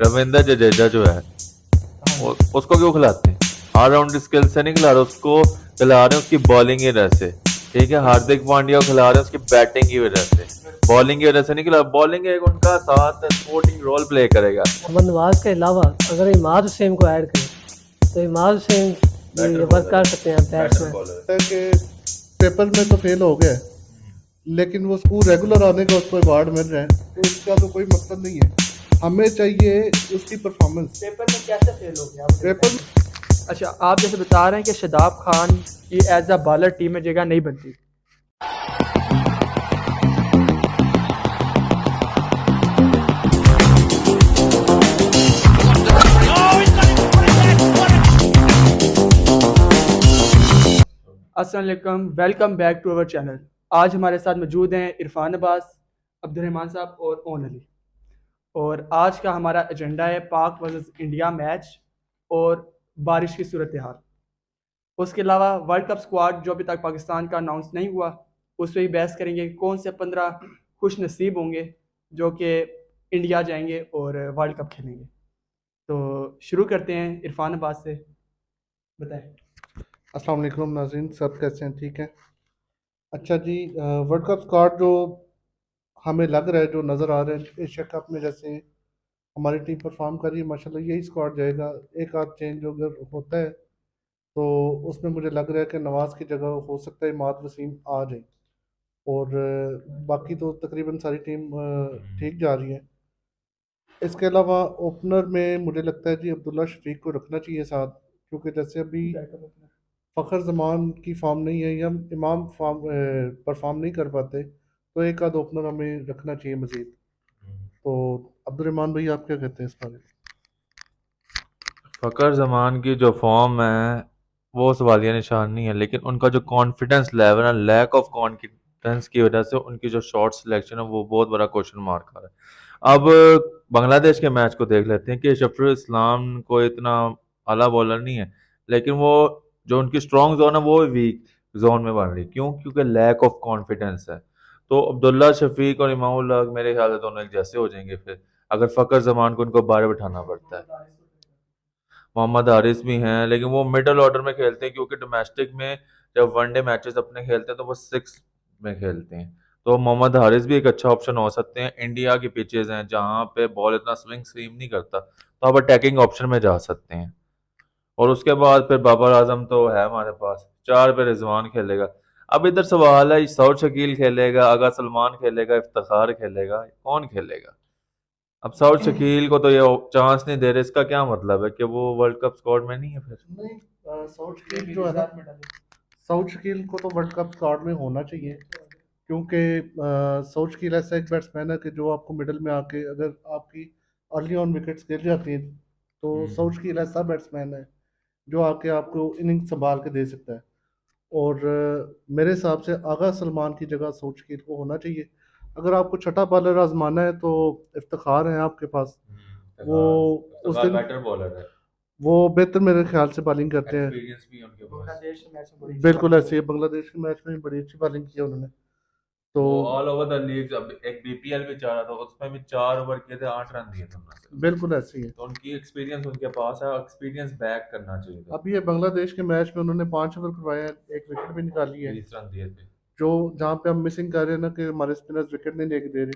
रविंद्र जडेजा जो है हाँ जी। उसको क्यों खिलाते हैं? ऑलराउंड स्किल से नहीं खिला रहे उसको, खिला रहे हैं उसकी बॉलिंग की वजह से। ठीक है, बिल्कुल हार्दिक पांड्या को खिला रहे हैं उसकी बैटिंग की वजह से, बिल्कुल। बॉलिंग की वजह से नहीं खिला। बॉलिंग एक उनका साथ सपोर्टिंग रोल प्ले करेगा। मोहम्मद नवाज के अलावा अगर इमाद हुसैन को ऐड करें तो इमाद हुसैन बैटर भी वर्क बॉलर कर है, सकते हैं बैटर बैट्समैन। बॉलर है। कि पेपर में तो फेल हो गया है, लेकिन वो स्कूल रेगुलर आने का उसको अवार्ड मिल रहा है, तो इसका तो कोई मतलब नहीं है। हमें चाहिए उसकी परफॉर्मेंस। पेपर में कैसे फेल हो गया आप पेपर बताएं। अच्छा, आप जैसे बता रहे हैं कि शादाब खान की एज अ बॉलर टीम में जगह नहीं बनती। अस्सलाम वालेकुम, welcome back to our channel. आज हमारे साथ मौजूद हैं इरफान अब्बास, अब्दुर्रहमान साहब और ओन अली। और आज का हमारा एजेंडा है पाक वर्सेस इंडिया मैच और बारिश की सूरत हाल। उसके अलावा वर्ल्ड कप स्क्वाड जो अभी तक पाकिस्तान का अनाउंस नहीं हुआ, उस पर भी बहस करेंगे कौन से 15 खुश नसीब होंगे जो कि इंडिया जाएंगे और वर्ल्ड कप खेलेंगे। तो शुरू करते हैं इरफान अब्बास से, बताएं। अस्सलाम वालेकुम नाज़रीन, सब कैसे हैं? ठीक है। अच्छा जी, वर्ल्ड कप स्क्वाड जो हमें लग रहा है, जो नज़र आ रहा है एशिया कप में, जैसे हमारी टीम परफॉर्म कर रही है माशाल्लाह, यही स्क्वाड जाएगा। एक आध चेंज अगर होता है तो उसमें मुझे लग रहा है कि नवाज़ की जगह हो सकता है इमाद वसीम आ जाए। और बाकी तो तकरीबन सारी टीम ठीक जा रही है। इसके अलावा ओपनर में मुझे लगता है जी अब्दुल्ला शफीक को रखना चाहिए साथ, क्योंकि जैसे अभी फ़खर जमान की फॉर्म नहीं है या इमाम फॉर्म परफॉर्म नहीं कर पाते, तो एक आध ओपनर हमें रखना चाहिए मज़ीद। तो अब्दुलरहमान भाई, आप क्या कहते हैं इस बारे में? फ़खर जमान की जो फॉर्म है वो सवालिया निशान नहीं है, लेकिन उनका जो कॉन्फिडेंस लेवल है, लैक ऑफ कॉन्फिडेंस की वजह से उनकी जो शॉट सिलेक्शन है वो बहुत बड़ा क्वेश्चन मार्क आ रहा है। अब बांग्लादेश के मैच को देख लेते हैं कि शफरुल इस्लाम को इतना आला बॉलर नहीं है, लेकिन वो जो उनकी स्ट्रॉन्ग जोन है वो वीक जोन में बन रही। क्यों? क्योंकि लैक ऑफ कॉन्फिडेंस है। तो अब्दुल्ला शफीक और इमामुल हक मेरे ख्याल से दोनों एक जैसे हो जाएंगे फिर, अगर फ़खर जमान को उनको बाहर बिठाना पड़ता है। मोहम्मद हारिस भी हैं, लेकिन वो मिडल ऑर्डर में खेलते हैं, क्योंकि डोमेस्टिक में जब वनडे मैचेस अपने खेलते हैं तो वो सिक्स में खेलते हैं। तो मोहम्मद हारिस भी एक अच्छा ऑप्शन हो सकते हैं। इंडिया की पिचेस हैं जहाँ पे बॉल इतना स्विंग सीम नहीं करता, तो आप अटैकिंग ऑप्शन में जा सकते हैं। और उसके बाद फिर बाबर आजम तो है हमारे पास, चार पे रिजवान खेलेगा। अब इधर सवाल है, सौर शकील खेलेगा, आगा सलमान खेलेगा, इफ्तिखार खेलेगा, कौन खेलेगा? अब सौर शकील को तो ये चांस नहीं दे रहे, इसका क्या मतलब है कि वो वर्ल्ड कप स्क्वाड में नहीं है फिर? नहीं, साउथ शकील जो है ना, साउथ शकील को तो वर्ल्ड कप स्क्वाड में होना चाहिए, क्योंकि साउथ शकील ऐसा एक बैट्समैन है कि जो आपको मिडल में आके, अगर आपकी अर्ली ऑन विकेट्स गिर जाती हैं, तो साउथ शकील ऐसा बैट्समैन है जो आके आपको इनिंग संभाल के दे सकता है। और मेरे हिसाब से आगा सलमान की जगह साउथ शकील को होना चाहिए। अगर आपको छठा बॉलर आजमाना है तो इफ्तिखार है आपके पास। वो उस दिन बेटर बॉलर है, वो बेहतर मेरे ख्याल से बॉलिंग करते हैं। एक्सपीरियंस भी है उनके पास। बांग्लादेश के मैच में बड़ी बिल्कुल ऐसे ही बांग्लादेश के मैच में भी बड़ी अच्छी बॉलिंग की है उन्होंने। तो वो ऑल ओवर द लीग, अब एक बीपीएल भी चाह रहा था, उसमें भी 4 ओवर किए थे, 8 रन दिए थे उन्होंने सिर्फ। बिल्कुल ऐसे ही है। तो उनकी एक्सपीरियंस उनके पास है, एक्सपीरियंस बैक करना चाहिए था। अभी ये बांग्लादेश के मैच में उन्होंने 5 ओवर करवाए हैं, एक विकेट भी निकाली है। 20 रन दिए थे। जो जहाँ पे हम मिसिंग कर रहे हैं ना, कि हमारे स्पिनर्स विकेट नहीं लेके दे रहे,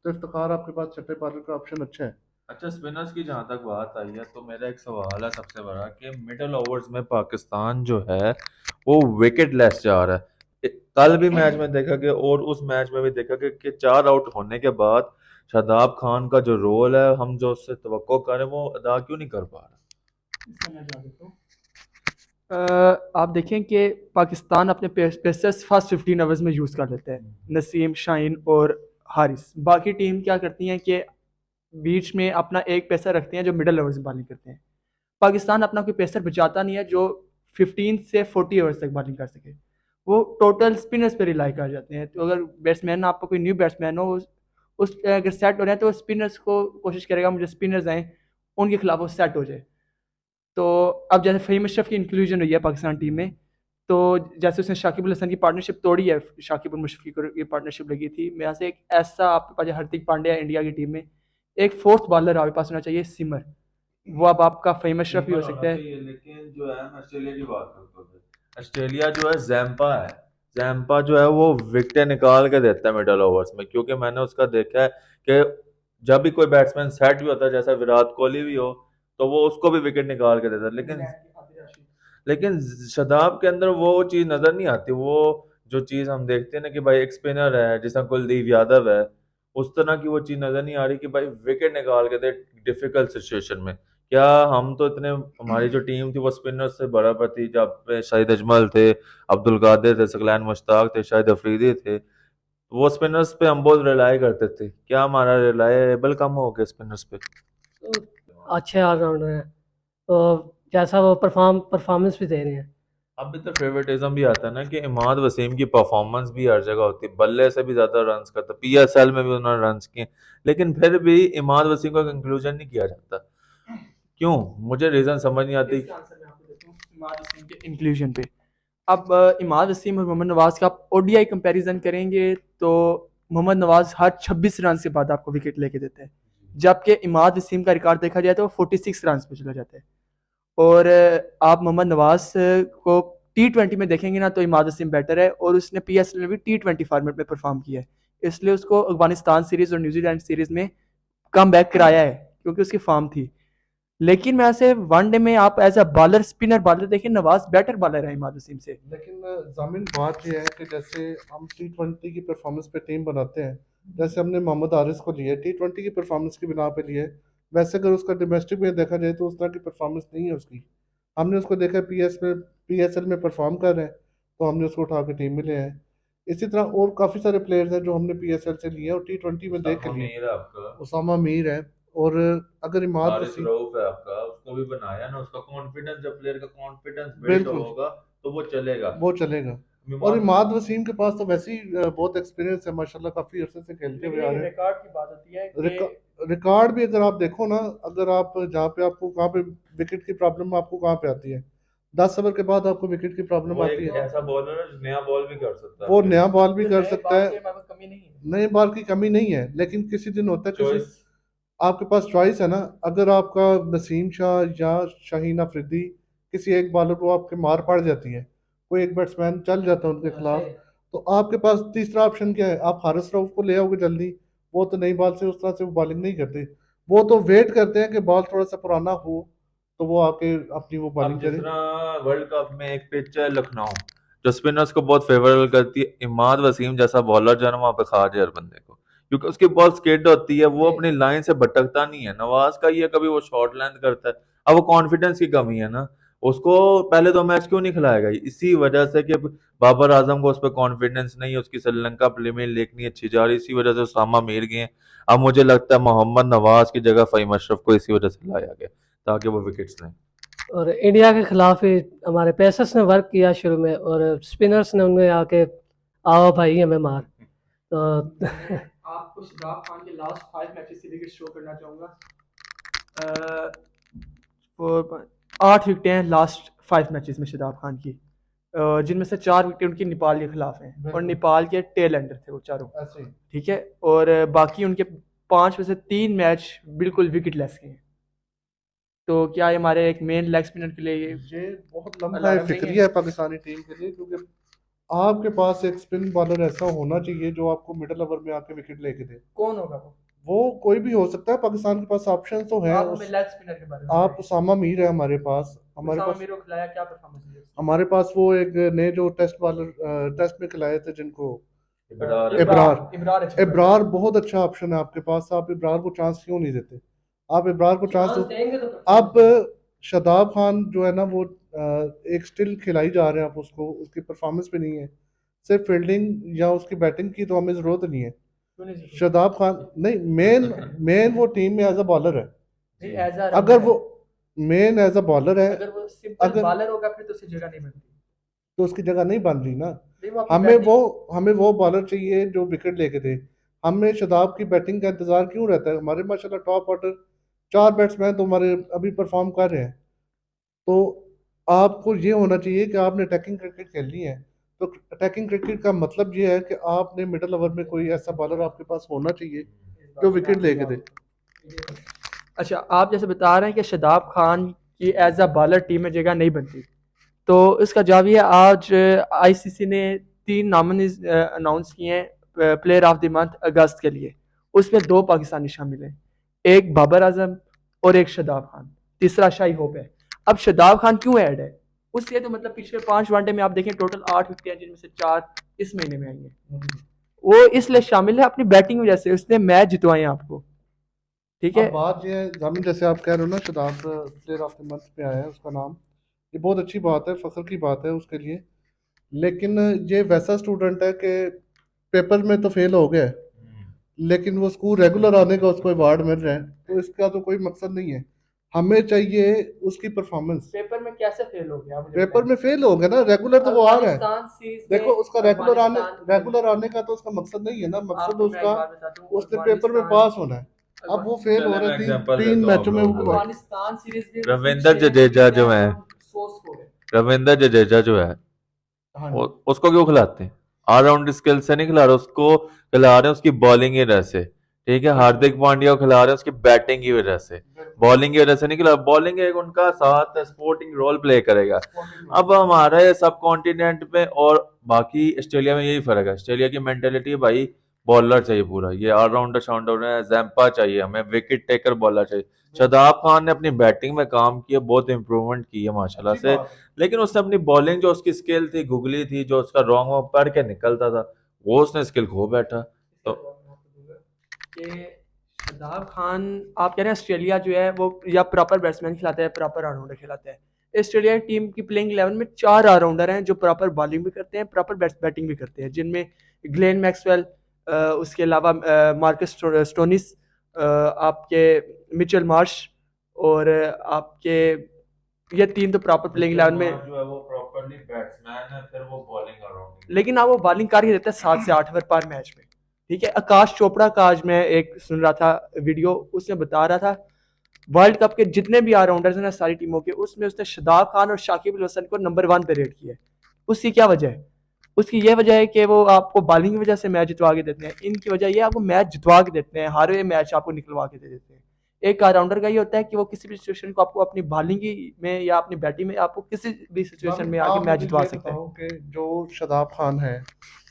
तो इफ्तिखार आपके पास छठे बॉलर का ऑप्शन अच्छा है। अच्छा, स्पिनर्स की जहाँ तक बात आई है तो मेरा एक सवाल है सबसे बड़ा कि मिडल ओवर्स में पाकिस्तान जो है वो विकेट लेस जा रहा है। कल भी मैच में देखा कि, और उस मैच में भी देखा कि 4 आउट होने के बाद शादाब खान का जो रोल है हम जो उससे तवक्को कर रहे हैं वो अदा क्यों नहीं कर पा रहा? आप देखें कि पाकिस्तान अपने पेसर्स फर्स्ट 15 ओवर्स में यूज़ कर लेते हैं, नसीम, शाहीन और हारिस। बाकी टीम क्या करती हैं कि बीच में अपना एक पेसर रखते हैं जो मिडल ओवर्स में बॉलिंग करते हैं। पाकिस्तान अपना कोई पेसर बचाता नहीं है जो 15 से 40 ओवर्स तक बॉलिंग कर सके। वो टोटल स्पिनर्स पे रिलाई कर जाते हैं। तो अगर बैट्समैन, आपको कोई न्यू बैट्समैन हो, उस अगर सेट हो रहे हैं तो स्पिनर्स को कोशिश करेगा मुझे स्पिनर्स आए, उनके खिलाफ वो सेट हो जाए। तो अब जैसे फ़हीम अशरफ की इंक्लूजन हुई है पाकिस्तान टीम में, तो जैसे उसने शाकिब अल हसन की पार्टनरशिप तोड़ी है, शाकिब और मुशफिक की पार्टनरशिप लगी थी, मेरे से एक ऐसा आपके पास हार्दिक पांड्या इंडिया की टीम में एक फोर्थ बॉलर आपके पास होना चाहिए, सिमर। वो अब आपका फ़हीम अशरफ भी हो सकता है। लेकिन जो है मैं ऑस्ट्रेलिया की बात करता हूँ। ऑस्ट्रेलिया जो है जैम्पा है। जैम्पा जो है वो विकेटें निकाल के देता है मिडल ओवर्स में, क्योंकि मैंने उसका देखा है कि जब भी कोई बैट्समैन सेट भी होता है, जैसा विराट कोहली भी हो, तो वो उसको भी विकेट निकाल के देता है। लेकिन शदाब के अंदर वो चीज़ नज़र नहीं आती। वो जो चीज़ हम देखते हैं ना कि भाई एक स्पिनर है जैसा कुलदीप यादव है, उस तरह की वो चीज़ नज़र नहीं आ रही कि भाई विकेट निकाल के दे डिफिकल्ट सिचुएशन में। क्या हम तो इतने, हमारी जो टीम थी वो स्पिनर से बराबर थी, जब पे शाहिद अजमल थे, अब्दुल कादिर थे, सकलैन मुश्ताक थे, शाहिद अफरीदी थे, वो स्पिनर्स पे हम बहुत रिलाई करते थे। क्या हमारा रिलायबल कम हो गया स्पिनर्स पे? तो अच्छे ऑलराउंडर हैं, तो जैसा वो परफॉर्मेंस भी दे रहे हैं। अब तो फेवरेटिज्म भी आता है ना कि इमाद वसीम की परफॉर्मेंस भी हर जगह होती है, बल्ले से भी ज्यादा रन्स करता, पीएसएल में भी उन्होंने रन्स किए, लेकिन फिर भी इमाद वसीम का कंक्लूजन नहीं किया जाता। क्यों? मुझे रीजन समझ नहीं आती। इसका आंसर मैं आपको देता हूँ इमाद वसीम के इंक्लूजन पे। अब इमाद वसीम और मोहम्मद नवाज का आप ओडीआई कंपैरिजन करेंगे तो मोहम्मद नवाज हर 26 रन के बाद आपको विकेट लेके देते हैं, जबकि इमाद वसीम का रिकॉर्ड देखा जाए तो वो 46 रन पे चला जाता है। और आप मोहम्मद नवाज को T20 में देखेंगे ना तो इमाद वसीम बेटर है, और उसने पीएसएल में भी T20 फॉर्मेट में परफॉर्म किया है, इसलिए उसको अफगानिस्तान सीरीज और न्यूजीलैंड सीरीज में कम बैक कराया है क्योंकि उसकी फॉर्म थी। लेकिन मैं ऐसे वनडे में आप as a bowler, spinner bowler देखिए, नवाज बेटर बॉलर है इमाद वसीम से। लेकिन जामिन बात यह है कि जैसे हम T20 की परफॉर्मेंस पे टीम बनाते हैं, जैसे हमने मोहम्मद हारिस को लिया T20 की परफॉर्मेंस की बिना पे लिए, वैसे अगर उसका डोमेस्टिक में देखा जाए तो उस तरह की परफॉर्मेंस नहीं है उसकी। हमने उसको देखा पीएसएल में परफॉर्म कर रहे हैं, तो हमने उसको उठा के टीम में ले आए। इसी तरह और काफ़ी सारे प्लेयर्स हैं जो हमने पीएसएल से लिए और T20 में देख के लिए। मीर है आपका, उसामा मीर है, और अगर इमाद हारिस वसीम, रऊफ है आपका, उसको भी बनाया ना, उसका कॉन्फिडेंस, जब प्लेयर का कॉन्फिडेंस बिल्ड बिल्कुल होगा तो वो चलेगा। वो चलेगा। और इमाद इमाद वसीम के पास तो वैसे ही बहुत एक्सपीरियंस है माशाल्लाह, काफ़ी अरसे से खेलते हुए आ रहे हैं। रिकॉर्ड की बात होती है रिकॉर्ड भी अगर आप देखो ना, अगर आप जहाँ पे आपको कहाँ पे विकेट की प्रॉब्लम आपको कहाँ पे आती है, 10 ओवर के बाद आपको विकेट की प्रॉब्लम वो आती एक है। ऐसा बॉलर है जो नया बॉल भी कर सकता है वो आपके नया लिए। बॉल भी कर सकता है, कमी नहीं है। नए बॉल की कमी नहीं है, लेकिन किसी दिन होता है, किसी चॉइस। आपके पास चॉइस है ना। अगर आपका नसीम शाह या शाहीन अफरीदी किसी एक बॉलर को आपके मार पड़ जाती है, कोई एक बैट्समैन चल जाता है उनके खिलाफ, तो आपके पास तीसरा ऑप्शन क्या है? आप हारिस रऊफ को ले आओगे जल्दी। वो तो नई बॉल से उस तरह से वो बॉलिंग नहीं करते, वो तो वेट करते हैं कि बॉल थोड़ा सा पुराना हो तो वो आके अपनी वो अब बॉलिंग जिस करे। तरह वर्ल्ड कप में एक पिच है लखनऊ, जो स्पिनर्स को बहुत फेवरेबल करती है, इमाद वसीम जैसा बॉलर जो है ना वहां पे खा जाए हर बंदे को, क्योंकि उसकी बॉल स्केट होती है, वो अपनी लाइन से भटकता नहीं है। नवाज का ये कभी वो शॉर्ट लेंथ करता है, अब वो कॉन्फिडेंस की कमी है ना। उसको पहले 2 मैच क्यों नहीं खिलाया गया? इसी वजह से कि बाबर आजम को उस पर कॉन्फिडेंस नहीं है, उसकी श्रीलंका प्रीमियर लीग नहीं अच्छी जा रही, इसी वजह से उसामा मीर गए। अब मुझे लगता है मोहम्मद नवाज की जगह फ़हीम अशरफ को इसी वजह से लाया गया ताकि वो विकेट्स लें। और इंडिया के खिलाफ ही हमारे पेसर्स ने वर्क किया शुरू में, और स्पिनर्स ने उनमें आके आओ भाई हमें मार। तो आपको शदाब खान के लास्ट 5 मैचेस से विकेट शो करना चाहूँगा। वो 8 विकेटें हैं लास्ट 5 मैचेस में शदाब खान की, जिनमें से 4 विकेटें उनकी नेपाल के खिलाफ हैं, और बिल्कुल। नेपाल के टेल एंडर थे वो चारों। ऐसे ही ठीक है, और बाकी उनके 5 में से 3 मैच बिल्कुल विकेट लेस के हैं। तो क्या ये हमारे एक मेन लेग स्पिनर के लिए ये बहुत लम्हा अलार्म नहीं फिक्रिया है पाकिस्तानी टीम के लिए, क्योंकि आपके पास एक स्पिन बॉलर ऐसा होना चाहिए जो आपको मिडिल ओवर में आके विकेट लेके दे। कौन होगा वो कोई भी हो सकता है, पाकिस्तान के पास ऑप्शन तो है। आप हमें लेग स्पिनर के बारे में आप उसामा मीर है हमारे पास, उसामा मीर को खिलाया, क्या परफॉर्मेंस दी उसकी? हमारे पास वो एक नए जो टेस्ट बॉलर टेस्ट में खिलाए थे जिनको, इब्रार इब्रार। अच्छा इब्रार बहुत अच्छा ऑप्शन है आपके पास, आप इब्रार को चांस क्यों नहीं देते? आप इब्रार को चांस दो। देंगे तो अब शादाब खान जो है ना वो एक स्टिल खिलाई जा रहे हैं आप उसको, उसकी परफॉर्मेंस भी नहीं है। सिर्फ फील्डिंग या उसकी बैटिंग की तो हमें ज़रूरत नहीं है। शादाब खान नहीं, मेन मेन वो टीम में एज अ बॉलर है। अगर वो मेन एज अ बॉलर है, अगर वो सिंपल अगर बॉलर होगा फिर तो उसकी जगह नहीं बनती। तो उसकी जगह नहीं बन रही ना। नहीं, वो अपनी हमें बैटिंग वो हमें वो बॉलर चाहिए जो विकेट लेके दे। हमें शादाब की बैटिंग का इंतजार क्यों रहता है? हमारे माशाल्लाह टॉप ऑर्डर 4 बैट्समैन तो हमारे अभी परफॉर्म कर रहे हैं। तो आपको ये होना चाहिए कि आपने अटैकिंग क्रिकेट खेलनी है, तो अटैकिंग क्रिकेट का मतलब ये है कि आपने मिडल ओवर में कोई ऐसा बॉलर आपके पास होना चाहिए जो विकेट लेके दे। अच्छा, आप जैसे बता रहे हैं कि शादाब खान की एज अ बॉलर टीम में जगह नहीं बनती, तो इसका जवाब ये है, आज आईसीसी ने 3 नॉमिनीज अनाउंस किए हैं प्लेयर ऑफ द मंथ अगस्त के लिए। उसमें 2 पाकिस्तानी शामिल हैं, एक बाबर आजम और एक शादाब खान, तीसरा शाही होप है। अब शादाब खान क्यों ऐड है? उससे तो मतलब पिछले 5 वनडे में आप देखें टोटल 8 विकेट हैं, जिनमें से 4 इस महीने में आई हैं। वो इसलिए शामिल है अपनी बैटिंग वजह से, उसने मैच जितवाए हैं आपको, ठीक अब है। बात ये है जामिन, जैसे आप कह रहे हो ना Shadab player of the month पे आया है उसका नाम, ये बहुत अच्छी बात है, फख्र की बात है उसके लिए। लेकिन ये वैसा स्टूडेंट है कि पेपर में तो फेल हो गया है, लेकिन वो स्कूल रेगुलर आने का उसको अवार्ड मिल रहा है, तो इसका तो कोई मकसद नहीं है। हमें चाहिए उसकी परफॉर्मेंस। पेपर में कैसे फेल हो गया मुझे पेपर बताएं। में फेल हो गया ना, रेगुलर तो वो आ रहा है। अफगानिस्तान सीरीज में देखो उसका अफगानिस्तान रेगुलर आने का तो उसका मकसद नहीं है ना, मकसद आपको मैं एक उसका बात बताता हूँ, उसने पेपर में पास होना है। अब वो फेल हो चले रहा मैं है, एग्जांपल तीन देता हूँ आप मैचों में लोगों को। अफगानिस्तान सीरीज में रविंद्र जडेजा जो है, 100 स्कोर है। रविंद्र जडेजा जो है, हाँ वो जी, उसको क्यों खिलाते हैं? ऑलराउंड स्किल से नहीं खिला रहे उसको, खिला रहे हैं उसकी बॉलिंग की वजह से। ठीक है, हार्दिक पांड्या को खिला रहे हैं उसकी बैटिंग की वजह से, बिल्कुल बॉलिंग की वजह से नहीं खिला। बॉलिंग एक उनका साथ सपोर्टिंग रोल प्ले करेगा। स्पोर्टिंग अब हमारे सब कॉन्टिनेंट में और बाकी ऑस्ट्रेलिया में यही फर्क है। ऑस्ट्रेलिया की मेंटेलिटी है भाई, बॉलर चाहिए पूरा, ये ऑलराउंडर शाउंडर है, जैम्पा चाहिए हमें, विकेट टेकर बॉलर चाहिए। शादाब खान ने अपनी बैटिंग में काम किया, बहुत इंप्रूवमेंट की है माशाल्लाह अच्छी से। बात है। लेकिन उसने अपनी बॉलिंग जो उसकी स्किल थी, गुगली थी, जो उसका रॉन्ग में पढ़ के निकलता था, वो उसने स्किल खो बैठा। तो कि शादाब खान, आप कह रहे हैं ऑस्ट्रेलिया जो है वो या प्रॉपर बैट्समैन खिलाता है प्रॉपर ऑलराउंडर खिलाता है। ऑस्ट्रेलिया की टीम की प्लेइंग 11 में 4 ऑलराउंडर हैं जो प्रॉपर बॉलिंग भी करते हैं, प्रॉपर बैटिंग भी करते हैं, जिनमें ग्लेन मैक्सवेल, उसके अलावा मार्कस स्टोनिस, आपके मिचेल मार्श, और आपके ये 3 तो प्रॉपर प्लेइंग 11 में। जो है वो प्रॉपर्ली बैट्समैन है, फिर वो बॉलिंग ऑलराउंडर। लेकिन आप वो बॉलिंग करके देते हैं 7 से 8 ओवर पर मैच में, ठीक है। आकाश चोपड़ा का आज मैं एक सुन रहा था वीडियो, उसमें बता रहा था वर्ल्ड कप के जितने भी ऑलराउंडर्स हैं ना सारी टीमों के, उसमें उसने शादाब खान और शाकिब अल हसन को नंबर 1 पे रेट किया है। उसकी क्या वजह है? उसकी ये वजह है कि वो आपको बॉलिंग की वजह से मैच जितवा के देते हैं, इनकी वजह ये आपको मैच जितवा के देते हैं, हर वे मैच आपको निकलवा के दे देते हैं। एक ऑलराउंडर का ये होता है कि वो किसी भी सिचुएशन को आपको अपनी बॉलिंग में या अपनी बैटिंग में आपको किसी भी सिचुएशन में आके आप मैच मुझे जितवा ये सकते हैं। बताओ कि जो शादाब खान है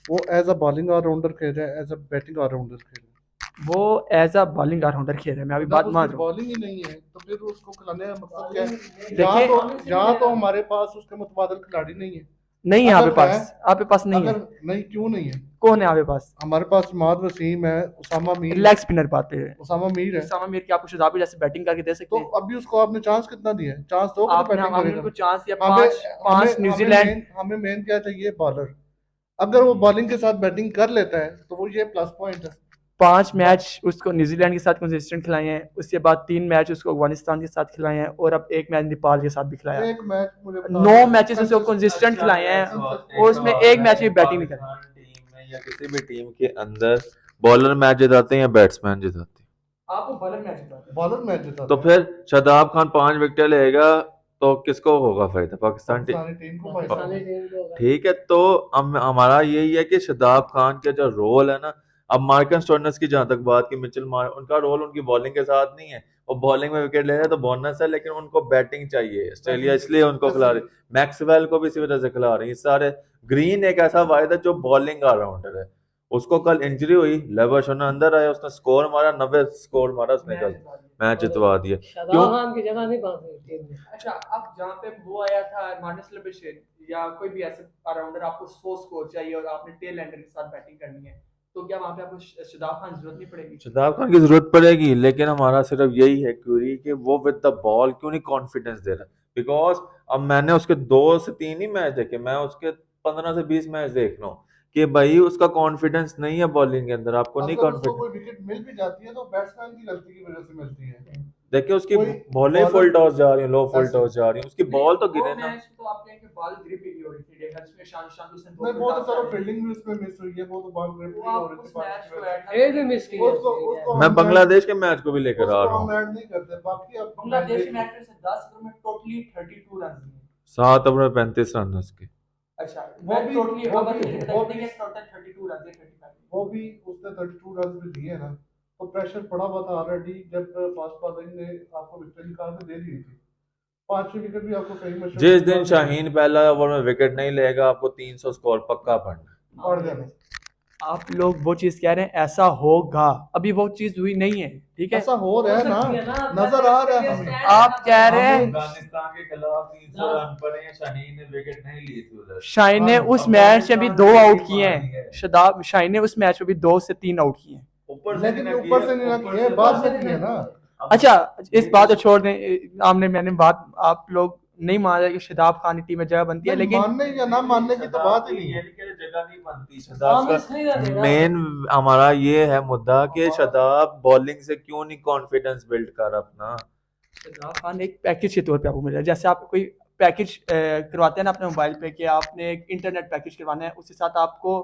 वो एज अ बॉलिंग ऑलराउंडर खेल रहा है, एज अ बैटिंग ऑलराउंडर खेल रहा वो एज अ बॉलिंग ऑलराउंडर खेल रहे हैं, मैं है? अभी जब बात मान उसकी रहा हूँ। बॉलिंग ही नहीं है तो फिर उसको खिलाने का मकसद क्या है? देखिए, यहाँ तो हमारे पास उसके मुतबादल खिलाड़ी नहीं है। नहीं है अगर है, आपके पास नहीं है। अगर नहीं क्यों नहीं है? कौन है आपके पास? हमारे पास इमाद वसीम है, उसामा मीर है, लेग स्पिनर पाते हैं, उसामा मीर है। उसामा मीर की आपको शदाबी जैसे बैटिंग करके दे सकते तो हैं। अभी उसको आपने चांस कितना दिया है? चांस दोगे तो आपने बैटिंग हमने करेगा। उनको चांस दिया, हमें पांच पांच न्यूजीलैंड। हमें मेन क्या चाहिए? बॉलर। अगर वो बॉलिंग के साथ बैटिंग कर लेता है तो वो ये प्लस पॉइंट है। 5 मैच उसको न्यूजीलैंड के साथ कंसिस्टेंट खिलाए हैं, उसके बाद 3 मैच उसको अफगानिस्तान के साथ खिलाए हैं, और अब 1 मैच नेपाल के साथ भी खिलाया। एक मैच मुझे बता 9 दो मैचेस उसको कंसिस्टेंट खिलाए हैं, और उसमें एक मैच भी बैटिंग नहीं करी। पाकिस्तान टीम में या किसी भी टीम के अंदर बॉलर मैच जिताते हैं या बैट्समैन जिताते हैं? आपको बॉलर मैच जिताते हैं। बॉलर मैच जिता तो फिर शादाब खान 5 विकेट लेगा, तो किसको होगा फायदा? पाकिस्तान टीम। पाकिस्तानी टीम को फायदा पाकिस्तानी होगा। टीम को होगा। ठीक है, तो हमारा यही है कि शादाब खान का जो रोल है ना, अब मार्कस स्टोइनिस की जहां तक बात की, उनका रोल उनकी बॉलिंग के साथ नहीं है। वो बॉलिंग में विकेट ले रहे हैं तो बोनस है, लेकिन उनको बैटिंग चाहिए ऑस्ट्रेलिया, इसलिए उनको खिला रही। मैक्सवेल को भी इसी वजह से खिला रही है सारे। ग्रीन एक ऐसा वाहिद है जो बॉलिंग ऑलराउंडर है, उसको कल इंजरी हुई, लेबर्शन अंदर आया, उसने स्कोर मारा, 90 स्कोर मारा उसने कल, मैच जितवा दिया। शादाब क्यों? खान की जगह नहीं बांट रही टीम में। अच्छा, अब जहाँ पे वो आया था मार्नस लेबेशेन या कोई भी ऐसे ऑलराउंडर, आपको 100 स्कोर चाहिए और आपने टेल एंडर के साथ बैटिंग करनी है, तो क्या वहाँ पे आपको शादाब खान की जरूरत नहीं पड़ेगी? शताब खान की जरूरत पड़ेगी, लेकिन हमारा सिर्फ यही है क्यूरी कि वो विद द बॉल क्यों नहीं कॉन्फिडेंस दे रहा। बिकॉज अब मैंने उसके 2 से 3 ही मैच देखे, मैं उसके 15 से 20 मैच देख रहा हूँ कि भाई उसका कॉन्फिडेंस नहीं है बॉलिंग के अंदर, आपको नहीं अगर उसको कॉन्फिडेंस। कोई विकेट मिल भी जाती है तो बैट्समैन की गलती की वजह से मिलती है। देखिए उसकी कोई बॉलें फुल बॉलर टॉस जा रही हैं, लो फुल ऐसे टॉस जा रही हैं, उसकी बॉल तो गिरे ना। मैच तो आप कहेंगे बॉल ग्रिप ही नहीं हो रही थी, देखा जिसमें शान हुसैन नहीं, वो तो चलो फील्डिंग भी उसमें मिस हुई है, वो तो बॉल ग्रिप वो नहीं हो आप रही थी उस बारिश मैच की को वजह ऐड से। एक भी मिस किया उसको मैं हम बांग्लादेश के मैच को भी लेकर आ उसको रहा हम हूँ। ऐड नहीं करते। बाकी अब बांग्लादेश मैच में से 10 ओवर में टोटली 32 रन दिए। 7 ओवर में 35 रन उसके। अच्छा, वो मैं भी टोटली वो ओवर भी टोटल 32 रन दिए, 35। वो भी उसने 32 रन भी दिए ना, तो प्रेशर पड़ा हुआ था ऑलरेडी जब फास्ट बॉलिंग ने आपको विकेट निकाल के दे दी थी। 5वीं विकेट भी आपको फहीम अशरफ जिस के दिन बाद शाहीन पहला ओवर में विकेट नहीं लेगा आपको 300 स्कोर पक्का पड़ना। पड़ जाना। आप लोग वो चीज़ कह रहे हैं ऐसा होगा, अभी वो चीज़ हुई नहीं है, ठीक है। ऐसा हो रहा है ना, नजर आ रहा है हमें। आप कह रहे हैं अफगानिस्तान के खिलाफ 300 रन पड़े हैं, शाहीन ने विकेट नहीं ली थी उधर। शाहीन ने हाँ, उस मैच में भी 2 आउट किए मारी है। हैं। शादाब शाहीन ने उस मैच में भी 2 से 3 आउट किए हैं। ऊपर से लेकिन नहीं ऊपर से नहीं ना ऊपर किए, से बाद में किए ना। अच्छा, इस बात को छोड़ दें, आमने मैंने बात, आप लोग नहीं मान रहे कि शादाब खान की टीम में जगह बनती है, नहीं, लेकिन मानने या ना मानने की तो बात ही नहीं है। जगह नहीं बनती। सामने शदाब सही रह का मेन हमारा ये है मुद्दा कि शदाब बॉलिंग से क्यों नहीं कॉन्फिडेंस बिल्ड कर अपना। शादाब खान एक पैकेज के तौर पे आपको मिल रहा है। जैसे आप कोई पैकेज करवाते हैं ना अपने मोबाइल पे कि आपने एक इंटरनेट पैकेज करवाना है, उसके साथ आपको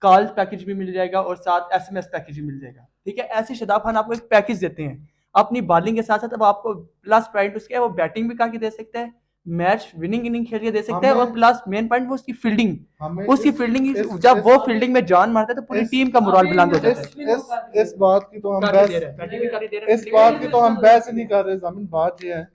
कॉल पैकेज भी मिल जाएगा और साथ एसएमएस पैकेज भी मिल जाएगा, ठीक है। ऐसे शादाब खान आपको एक पैकेज देते हैं अपनी बॉलिंग के साथ साथ। अब आपको प्लस पॉइंट उसके है वो बैटिंग भी करके दे सकते हैं, मैच विनिंग इनिंग खेल के दे सकते हैं, और हमें प्लस मेन पॉइंट वो उसकी फील्डिंग, हमें उसकी फील्डिंग जब इस- वो फील्डिंग में जान मारता है तो पूरी इस- टीम का मोरल बुलंद हो जाता है। इस बात की तो हम करके दे बहस रहे हैं, बैटिंग भी करके दे रहे हैं, इस fielding भी बात की तो हम बहस ही नहीं कर रहे जामिन। बात ये है,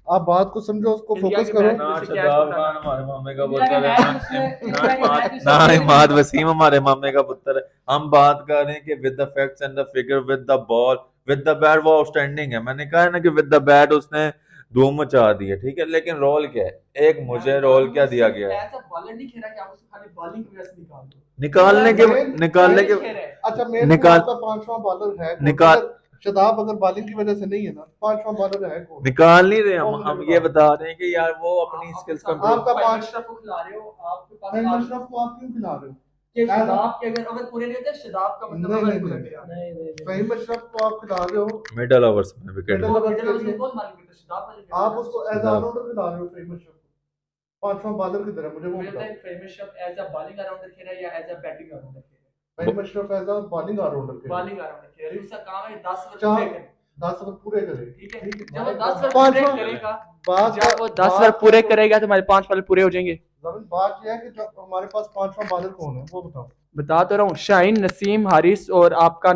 आप बात को समझो, उसको इंडिया फोकस के करो। मैच ना जैसे शदाब कैच खान हमारे मामे का इंडिया के पुत्र मैच है, उसमें- इंडिया के मैच ना उसमें- इमाद वसीम हमारे मामे का पुत्र है। हम बात कर रहे हैं कि with the facts and the figure with the ball with the bat वो आउटस्टैंडिंग है। मैंने कहा है ना कि विद द बैट उसने धूम मचा दी है, ठीक है, लेकिन रोल क्या है, एक मुझे रोल क्या दिया गया है, ऐसा बॉलर नहीं खेला कि आप उसको खाली बॉलिंग की वजह से निकाल दो। निकालने के अच्छा, मेन निकाल- आपका 5वां बॉलर है कौन? निकाल- अगर शदाब अगर बॉलिंग की वजह से नहीं है ना, 5वां बॉलर है कौन? निकाल नहीं रहे कौन हम निकाल- ये बता रहे हैं कि यार वो अपनी स्किल्स को आपका फहीम 5 अशरफ को खिला रहे हो, आपके पास फहीम आज अशरफ को आप क्यों खिला रहे हो? के शदाब के अगर पूरे नहीं होते, शदाब का मतलब नहीं, अगर नहीं, पूरा नहीं। गया। नहीं, नहीं, नहीं। फहीम अशरफ को आप खिला रहे हो, मिडल ओवर्स में विकेट Middle overs मिडल के ओवर्स में लिए बहुत मालूम है, शदाब वाले खेला आप ना। उसको एज शदाब। ऑलराउंडर खिला रहे हो। फहीम अशरफ को 5वां बॉलर की तरह मुझे वो मुझे लगता बताओ। है Faheem Ashraf as a bowling allrounder खेल रहा है या एज अ बैटिंग ऑलराउंडर खेल रहा Faheem Ashraf as a bowling allrounder है। बॉलिंग ऑलराउंडर खेल रहा है, उसका काम है 10 ओवर चार- पूरे करने, 10 ओवर पूरे करे, ठीक है। ठीक है। जब वो 10 ओवर पांच पूरे ओवर- करेगा, बात जब वो 10 ओवर पूरे करेगा तो हमारे 5 वाले पूरे हो जाएंगे। जमीन बात ये है कि जब हमारे पास 5वां बॉलर कौन है वो बताओ। बता तो रहा हूँ, शाहीन, नसीम, हारिस और आपका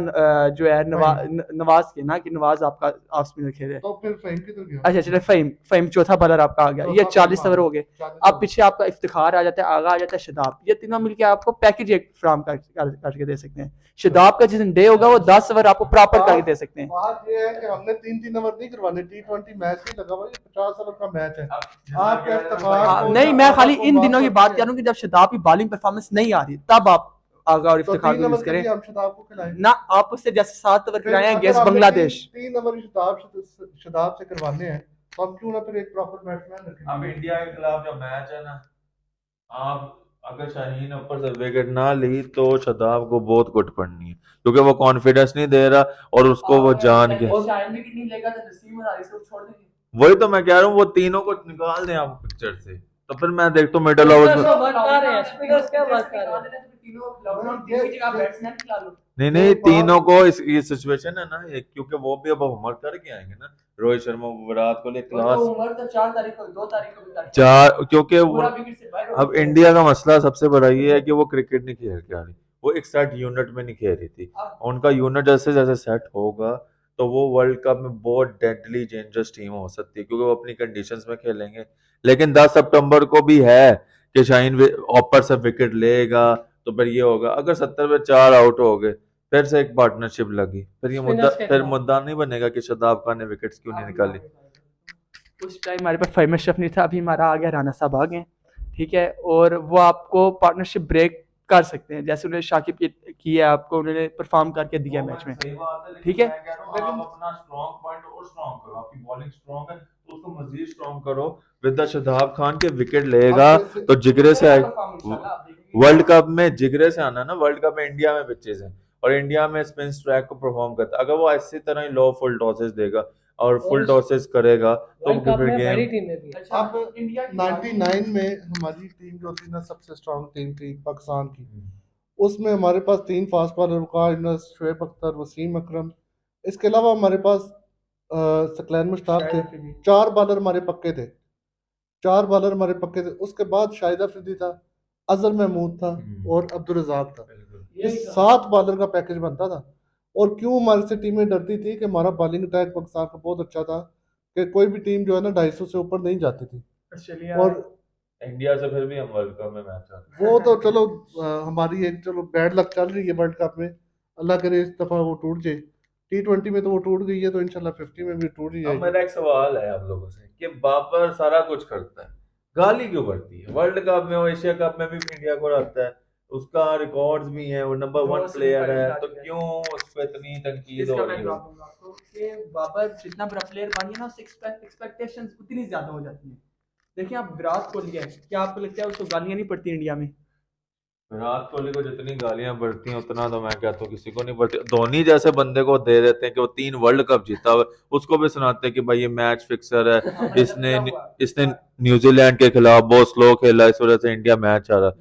जो है नवाज के ना, कि नवाज आपका ऑफ स्पिनर खेल रहे हैं। तो फिर फहीम किधर गया? अच्छा चलो, फहीम फहीम चौथा बॉलर आपका आ गया, ये चौथा 40 फहीम ओवर आ हो गए। 40 अब ओवर। पीछे आपका इफ्तिखार आ जाता है, आगा आ जाता है शदाब, ये तीनों मिलके आपको पैकेज एक फ्राहम करके दे सकते हैं। शदाब का जिस दिन डे होगा वो 10 ओवर आपको प्रॉपर करके दे सकते हैं। बात ये है कि हमने 3-3 ओवर नहीं करवाने, T20 मैच नहीं लगा हुआ, ये 50 ओवर का मैच है। आपके इफ्तिखार को- नहीं, मैं खाली इन दिनों की बात करते कर रहा हूँ कि जब शदाब की बॉलिंग परफॉर्मेंस नहीं आ रही तब आप आगा और तो इफ्तिखार 3 को ओवर यूज के लिए करें हम शदाब को खिलाएं। ना। आप उससे जैसे 7 ओवर फिर खिलाएं अगर अगेंस्ट आपने बांग्लादेश। 3 ओवर शदाब से करवाने हैं तो हम क्यों ना फिर एक प्रॉपर बैट्समैन रखें। अब इंडिया के खिलाफ जो मैच है ना, आप अगर शाहीन ने ऊपर से विकेट ना ली तो शदाब को बहुत गुट पड़नी है, क्योंकि वो कॉन्फिडेंस नहीं दे रहा और उसको वो जान के, शाहीन विकेट नहीं लेगा तो नसीम और हारिस को छोड़ देंगे। वही तो मैं कह रहा हूँ वो तीनों को निकाल दें आप पिक्चर से, तो फिर मैं देखता हूँ मिडल ओवर में। वर्क कर रहे हैं, स्पिनर्स क्या वर्क कर रहे हैं? नहीं तीनों को ये सिचुएशन है ना, क्योंकि वो भी अब होमवर्क करके आएंगे ना, रोहित शर्मा, विराट कोहली क्लास तो 4 तारीख को 2 तारीख को भी करके चार, क्योंकि पूरा वो विकेट से बाहर हो अब गया। इंडिया का मसला सबसे बड़ा ये है कि वो क्रिकेट नहीं खेल के आ रही, वो एक सेट यूनिट में नहीं खेल रही थी। उनका यूनिट जैसे जैसे सेट होगा तो वो वर्ल्ड कप में बहुत डेडली डेंजरस टीम हो सकती है, क्योंकि वो अपनी कंडीशंस में खेलेंगे। लेकिन 10 सितंबर को भी है कि शाहीन ऊपर से विकेट लेगा तो फिर ये होगा, अगर 70 में 4 आउट हो गए फिर से एक पार्टनरशिप लगी, फिर ये मुद्दा Spinners के फिर खिलाफ। मुद्दा नहीं बनेगा कि शदाब खान ने विकेट्स क्यों नहीं निकाली। उस टाइम हमारे पास फहीम अशरफ नहीं था, अभी हमारा आ गया राना साहब आ गए, ठीक है। और वो आपको पार्टनरशिप ब्रेक कर सकते हैं, जैसे उन्होंने शाकिब की है, आपको उन्होंने परफॉर्म करके दिया मैच में, ठीक है। आप अपना स्ट्रॉन्ग पॉइंट और स्ट्रॉन्ग करो, आपकी बॉलिंग स्ट्रॉन्ग है तो उसको मजीद स्ट्रॉन्ग करो। विद शदाब खान के विकेट लेगा तो जिगरे से आएगा, वर्ल्ड कप में जिगरे से आना ना, वर्ल्ड कप में इंडिया में पिचेस हैं और इंडिया में स्पिन स्ट्राइक को परफॉर्म करता है। अगर वो इसी तरह ही लो फुल टॉसेस देगा और फुल टॉसेस करेगा तो वर्ल्ड कप फिर में बड़ी गेम टीमें भी। अब 99 में हमारी टीम जो थी ना, सबसे स्ट्रांग टीम थी पाकिस्तान की, उसमें हमारे पास 3 फास्ट बॉलर, वकार यूनुस, शुएब अख्तर, वसीम अकरम, इसके अलावा हमारे पास सकलैन मुश्ताक थे। 4 बॉलर हमारे पक्के थे, 4 बॉलर हमारे पक्के थे। उसके बाद शाहिद अफरीदी था, अजहर महमूद था और अब्दुल रज़ाक था। ये 7 बॉलर का पैकेज बनता था और क्यों हमारे से टीमें डरती थी कि हमारा बॉलिंग अटैक पाकिस्तान का बहुत अच्छा था, कि कोई भी टीम जो है ना 250 से ऊपर नहीं जाती थी। ऑस्ट्रेलिया और इंडिया से फिर भी हम वर्ल्ड कप में मैच हारे। वो तो चलो हमारी एक चलो बैड लक चल रही है वर्ल्ड कप में, अल्लाह करे इस दफ़ा वो टूट जाए। T20 में तो वो टूट गई है, तो इंशाल्लाह 50 में भी टूट ही अब जाएगी। मेरा एक सवाल है आप लोगों से कि बाबर सारा कुछ करता है, गाली क्यों पड़ती है? वर्ल्ड कप में, वो एशिया कप में भी इंडिया को रहता है, उसका रिकॉर्ड्स भी है, वो नंबर दो 1 सेमीफाइनल प्लेयर है, हार तो गया। क्यों उस पर इतनी तनकीद इसका हो मैं रही है? जवाब दूंगा आपको कि बाबर जितना बड़ा प्लेयर बन गया ना, उससे एक्सपेक्टेशंस उतनी ज्यादा हो जाती हैं। देखिए आप विराट कोहली है, क्या आपको लगता है उसको गालियां नहीं पड़ती इंडिया में? विराट कोहली को जितनी गालियां पड़ती हैं उतना तो मैं कहता हूँ किसी को नहीं पड़ती। धोनी जैसे बंदे को दे देते हैं कि वो 3 वर्ल्ड कप जीता हुआ है, उसको भी सुनाते हैं कि भाई ये मैच फिक्सर है, हाँ, मतलब इसने क्या हुआ? इसने न्यूजीलैंड के खिलाफ बहुत स्लो खेला, इस वजह से इंडिया मैच हारा।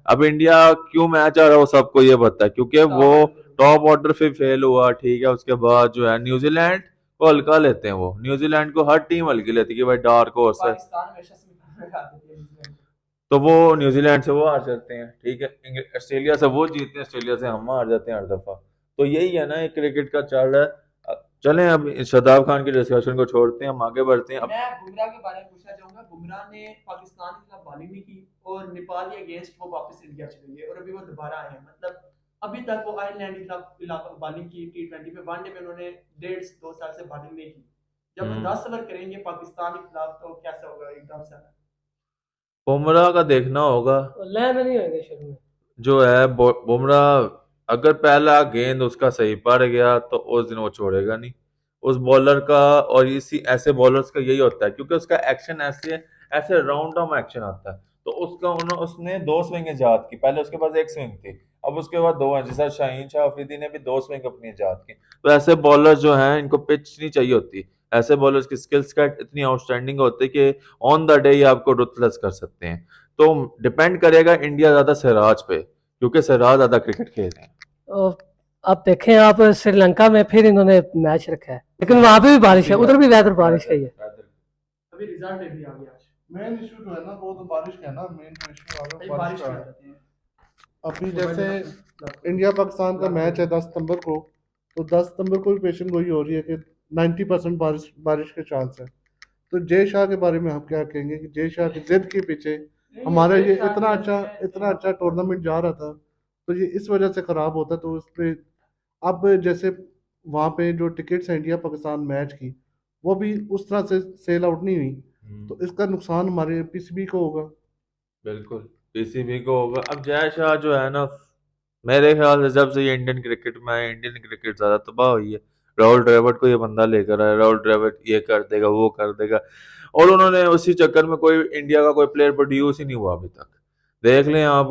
अब इंडिया क्यों मैच आ रहा है वो सबको ये पता है, क्योंकि वो टॉप ऑर्डर पे फेल हुआ, ठीक है। उसके बाद जो है न्यूजीलैंड को हल्का लेते हैं, वो न्यूजीलैंड को हर टीम हल्की लेती है कि भाई डार्क हॉर्स है, पाकिस्तान हमेशा सेमीफाइनल में हार देती है न्यूजीलैंड को। तो वो न्यूजीलैंड से वो हार जाते हैं, ठीक है। ऑस्ट्रेलिया से वो जीतते हैं, ऑस्ट्रेलिया से हम हार जाते हैं हर दफा। तो यही है ना, एक क्रिकेट का चल रहा है। चलें अब शादाब खान की डिस्कशन को छोड़ते हैं, हम आगे बढ़ते हैं। अब मैं बुमराह के बारे में पूछना चाहूंगा। बुमराह ने पाकिस्तान के खिलाफ बॉलिंग नहीं की और नेपाल के अगेंस्ट वो वापस इंडिया चले गए और अभी वो दोबारा आए हैं। मतलब अभी तक वो आयरलैंड के खिलाफ बॉलिंग की, T20 में, वनडे में उन्होंने 1.5 2 साल से बॉलिंग नहीं की। जब वो 10 ओवर करेंगे पाकिस्तान के खिलाफ तो कैसा होगा एकदम से? बुमराह का देखना होगा। लैंड नहीं होंगे शुरू में। जो है बुमराह, अगर पहला गेंद उसका सही पड़ गया तो उस दिन वो छोड़ेगा नहीं उस बॉलर का। और इसी ऐसे बॉलर्स का यही होता है, क्योंकि उसका एक्शन ऐसे ऐसे राउंड ऑफ एक्शन आता है। तो उसने 2 स्विंग इजाद की, पहले उसके पास 1 स्विंग थी, अब उसके बाद 2 हैं। जैसा शाहीन शाह अफरीदी ने भी 2 स्विंग अपनी इजाद की। तो ऐसे बॉलर जो हैं इनको पिच नहीं चाहिए होती। ऐसे बॉलर्स की स्किल सेट इतनी आउटस्टैंडिंग होती है कि ऑन द डे ही आपको रुथलेस कर सकते हैं। तो डिपेंड करेगा इंडिया ज्यादा सिराज पे, क्योंकि सिराज ज्यादा क्रिकेट खेलते हैं। और अब देखें आप श्रीलंका में फिर इन्होंने मैच रखा है, लेकिन वहां पे भी बारिश है, उधर भी वेदर बारिश का ही है। अभी रिजल्ट भी आ गया आज। मेन इशू जो है ना वो तो बारिश का है ना, मेन तो इशू आ भाई गया बारिश बारिश का। में आ जाते हैं। अभी मोबाइल जैसे में इंडिया पाकिस्तान का मैच है 10 सितंबर को, तो 10 सितंबर को भी पेशन गोई हो रही है कि 90% बारिश बारिश के चांस है। तो जय शाह के बारे में हम क्या कहेंगे कि जय शाह की जिद के पीछे हमारा ये इतना अच्छा टूर्नामेंट जा रहा था, तो ये इस वजह से खराब होता। तो उस पे अब जैसे वहाँ पे जो टिकट्स हैं इंडिया पाकिस्तान मैच की, वो भी उस तरह से सेल आउट नहीं हुई, तो इसका नुकसान हमारे पीसीबी को होगा। बिल्कुल, पीसीबी को होगा। अब जय शाह जो है ना, मेरे ख्याल से जब से ये इंडियन क्रिकेट में आए, इंडियन क्रिकेट ज्यादा तबाह हुई है। राहुल द्रविड़ को ये बंदा लेकर आया, राहुल द्रविड़ ये कर देगा वो कर देगा, और उन्होंने उसी चक्कर में कोई इंडिया का कोई प्लेयर प्रोड्यूस ही नहीं हुआ अभी तक। देख लें आप,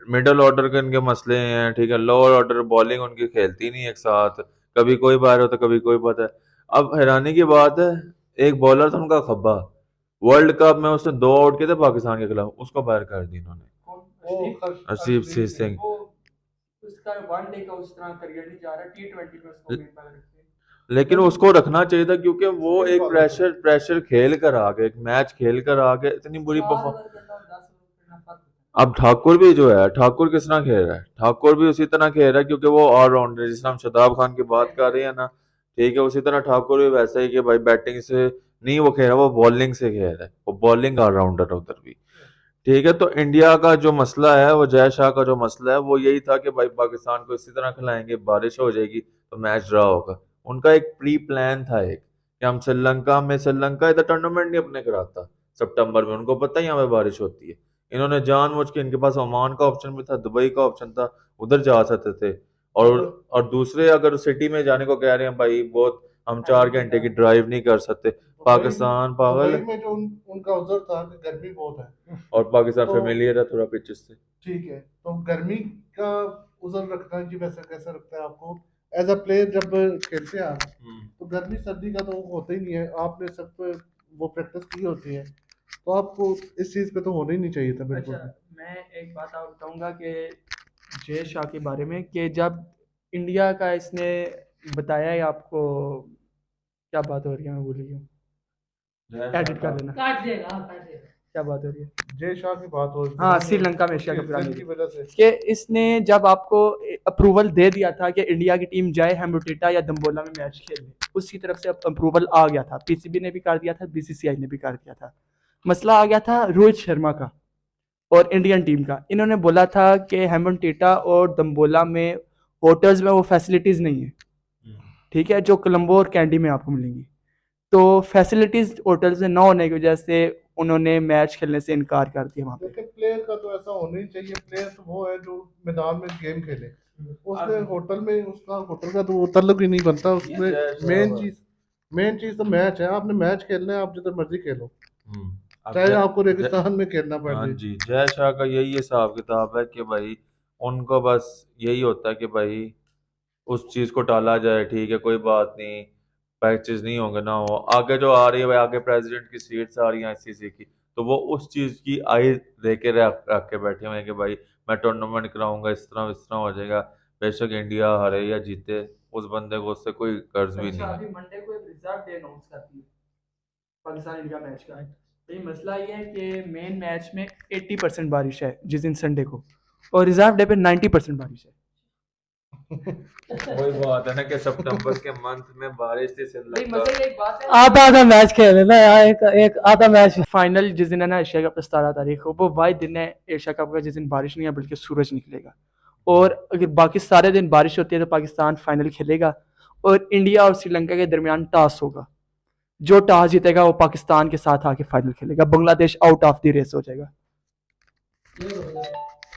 मिडल ऑर्डर के इनके मसले हैं, ठीक है। लोअर ऑर्डर बॉलिंग उनकी खेलती नहीं एक साथ, कभी कोई बाहर होता कभी कोई बात है। अब हैरानी की बात है, एक बॉलर था उनका खब्बा, वर्ल्ड कप में उसने 2 आउट किए थे पाकिस्तान के खिलाफ, उसको बाहर कर दी इन्होंने। वो हरसीप सिंह। वो उसका वनडे का उस तरह करियर नहीं जा रहा, T20 में उसको गेंद पर रखते हैं। लेकिन उसको रखना चाहिए था, क्योंकि वो स्किल एक वाला था। प्रेशर खेल कर आ गए, एक मैच खेल कर आ गए, इतनी बुरी 4 परफॉर्म। ओवर करना और 10 ओवर करना फर्क होता अब ठाकुर भी जो है, ठाकुर किस तरह खेल रहा है? ठाकुर भी उसी तरह खेल रहा है, क्योंकि वो ऑलराउंडर, जिस तरह हम शताब खान की बात कर रहे हैं ना, ठीक है, उसी तरह ठाकुर भी वैसा ही कि भाई बैटिंग से नहीं वो खेल रहा, वो बॉलिंग से खेल रहा है, वो बॉलिंग ऑलराउंडर है उधर भी, ठीक है। तो इंडिया का जो मसला है, वो जय शाह का जो मसला है, वो यही था कि भाई पाकिस्तान को इसी तरह खिलाएंगे, बारिश हो जाएगी तो मैच ड्रा होगा। उनका एक प्री प्लान था एक, कि हम श्रीलंका इधर टूर्नामेंट नहीं अपने कराता सितंबर में, उनको पता ही हमें बारिश होती है। इन्होंने जानबूझ के, इनके पास ओमान का ऑप्शन भी था, दुबई का ऑप्शन था, उधर जा सकते थे। और दूसरे अगर सिटी में जाने को कह रहे हैं भाई, बहुत हम 4 घंटे की ड्राइव नहीं कर सकते, पाकिस्तान पागल दुबई है। में जो उनका उज़र था कि गर्मी बहुत है, और पाकिस्तान तो फेमिलियर है थोड़ा पिचेस से। ठीक है, तो गर्मी का उज़र रखना जी वैसे कैसे रखता है आपको एज अ प्लेयर जब खेलते हैं आप, तो गर्मी सर्दी का तो होता ही नहीं है, आपने सब पे वो प्रैक्टिस की होती है, तो आपको इस चीज़ पे तो होना ही नहीं चाहिए था है। बिल्कुल अच्छा, भी। मैं एक बात और बताऊंगा कि जय शाह के बारे में, कि जब इंडिया का इसने बताया है आपको, क्या बात हो रही है मैं भूल गई हूँ, जय शाह एडिट कर का देना। काट देगा, हाँ, काट देगा। क्या बात हो रही है? जय शाह की बात हो हाँ, श्रीलंका में एशिया उसकी कप कराने जिद की। की वजह से। कि इसने जब आपको अप्रूवल दे दिया था कि इंडिया की टीम जाए हेम्बुटेटा या दम्बोला में मैच खेलने, उसकी तरफ से अप्रूवल आ गया था, पीसीबी ने भी कर दिया था, बीसीसीआई ने भी कर दिया था। मसला आ गया था रोहित शर्मा का और इंडियन टीम का। इन्होंने बोला था कि हेम्बुटेटा और दम्बोला में होटल्स में वो फैसिलिटीज़ नहीं है, ठीक है, जो कोलंबो और कैंडी में आपको मिलेंगी। तो फैसिलिटीज़ होटल्स में ना होने की वजह से उन्होंने मैच खेलने से इनकार कर दिया वहाँ पे। देखिए प्लेयर का तो ऐसा होना ही चाहिए, प्लेयर तो वो है जो मैदान में गेम खेले। उसने होटल में, उसका होटल का तो वो ताल्लुक ही नहीं बनता उसमें। मेन चीज तो मैच है, आपने मैच खेलना है, आप जिधर मर्जी खेलो, अब चाहे जय आपको जय रेगिस्तान में खेलना पड़ हाँ जाए। जी, जय शाह का यही हिसाब किताब है कि भाई उनको बस यही होता है कि भाई उस चीज को टाला जाए, ठीक है कोई बात नहीं, पैचेस नहीं होंगे ना हो, आगे जो आ रही है भाई, आगे प्रेसिडेंट की सीट्स आ रही हैं आईसीसी की, तो वो उस चीज की आई दे के रख के बैठे हुए हैं कि भाई मैं टूर्नामेंट कराऊंगा, इस तरह हो जाएगा, बेशक इंडिया हारे या जीते, उस बंदे को उससे कोई कर्ज भी अच्छा, नहीं अभी है। मंडे को एक रिजर्व डे अनाउंस कर दिया पाकिस्तान इंडिया मैच का। तो ये मसला ये है कि मेन मैच में 80% बारिश है जिस दिन संडे को, और रिजर्व डे पे 90% बारिश है। वही बात है ना कि सितंबर के मंथ में बारिश थी भाई श्रीलंका। मसला ये एक बात है, आधा आधा मैच खेले ना यार, एक एक आधा मैच। फाइनल जिस दिन है ना एशिया कप 17 तारीख को, वो वाही दिन है एशिया कप का जिस दिन बारिश नहीं है बल्कि सूरज निकलेगा। और अगर बाकी सारे दिन बारिश होती है तो पाकिस्तान फाइनल खेलेगा और इंडिया और श्रीलंका के दरमियान टॉस होगा। जो टॉस जीतेगा वो पाकिस्तान के साथ आके फाइनल खेलेगा, Bangladesh out of the race हो जाएगा।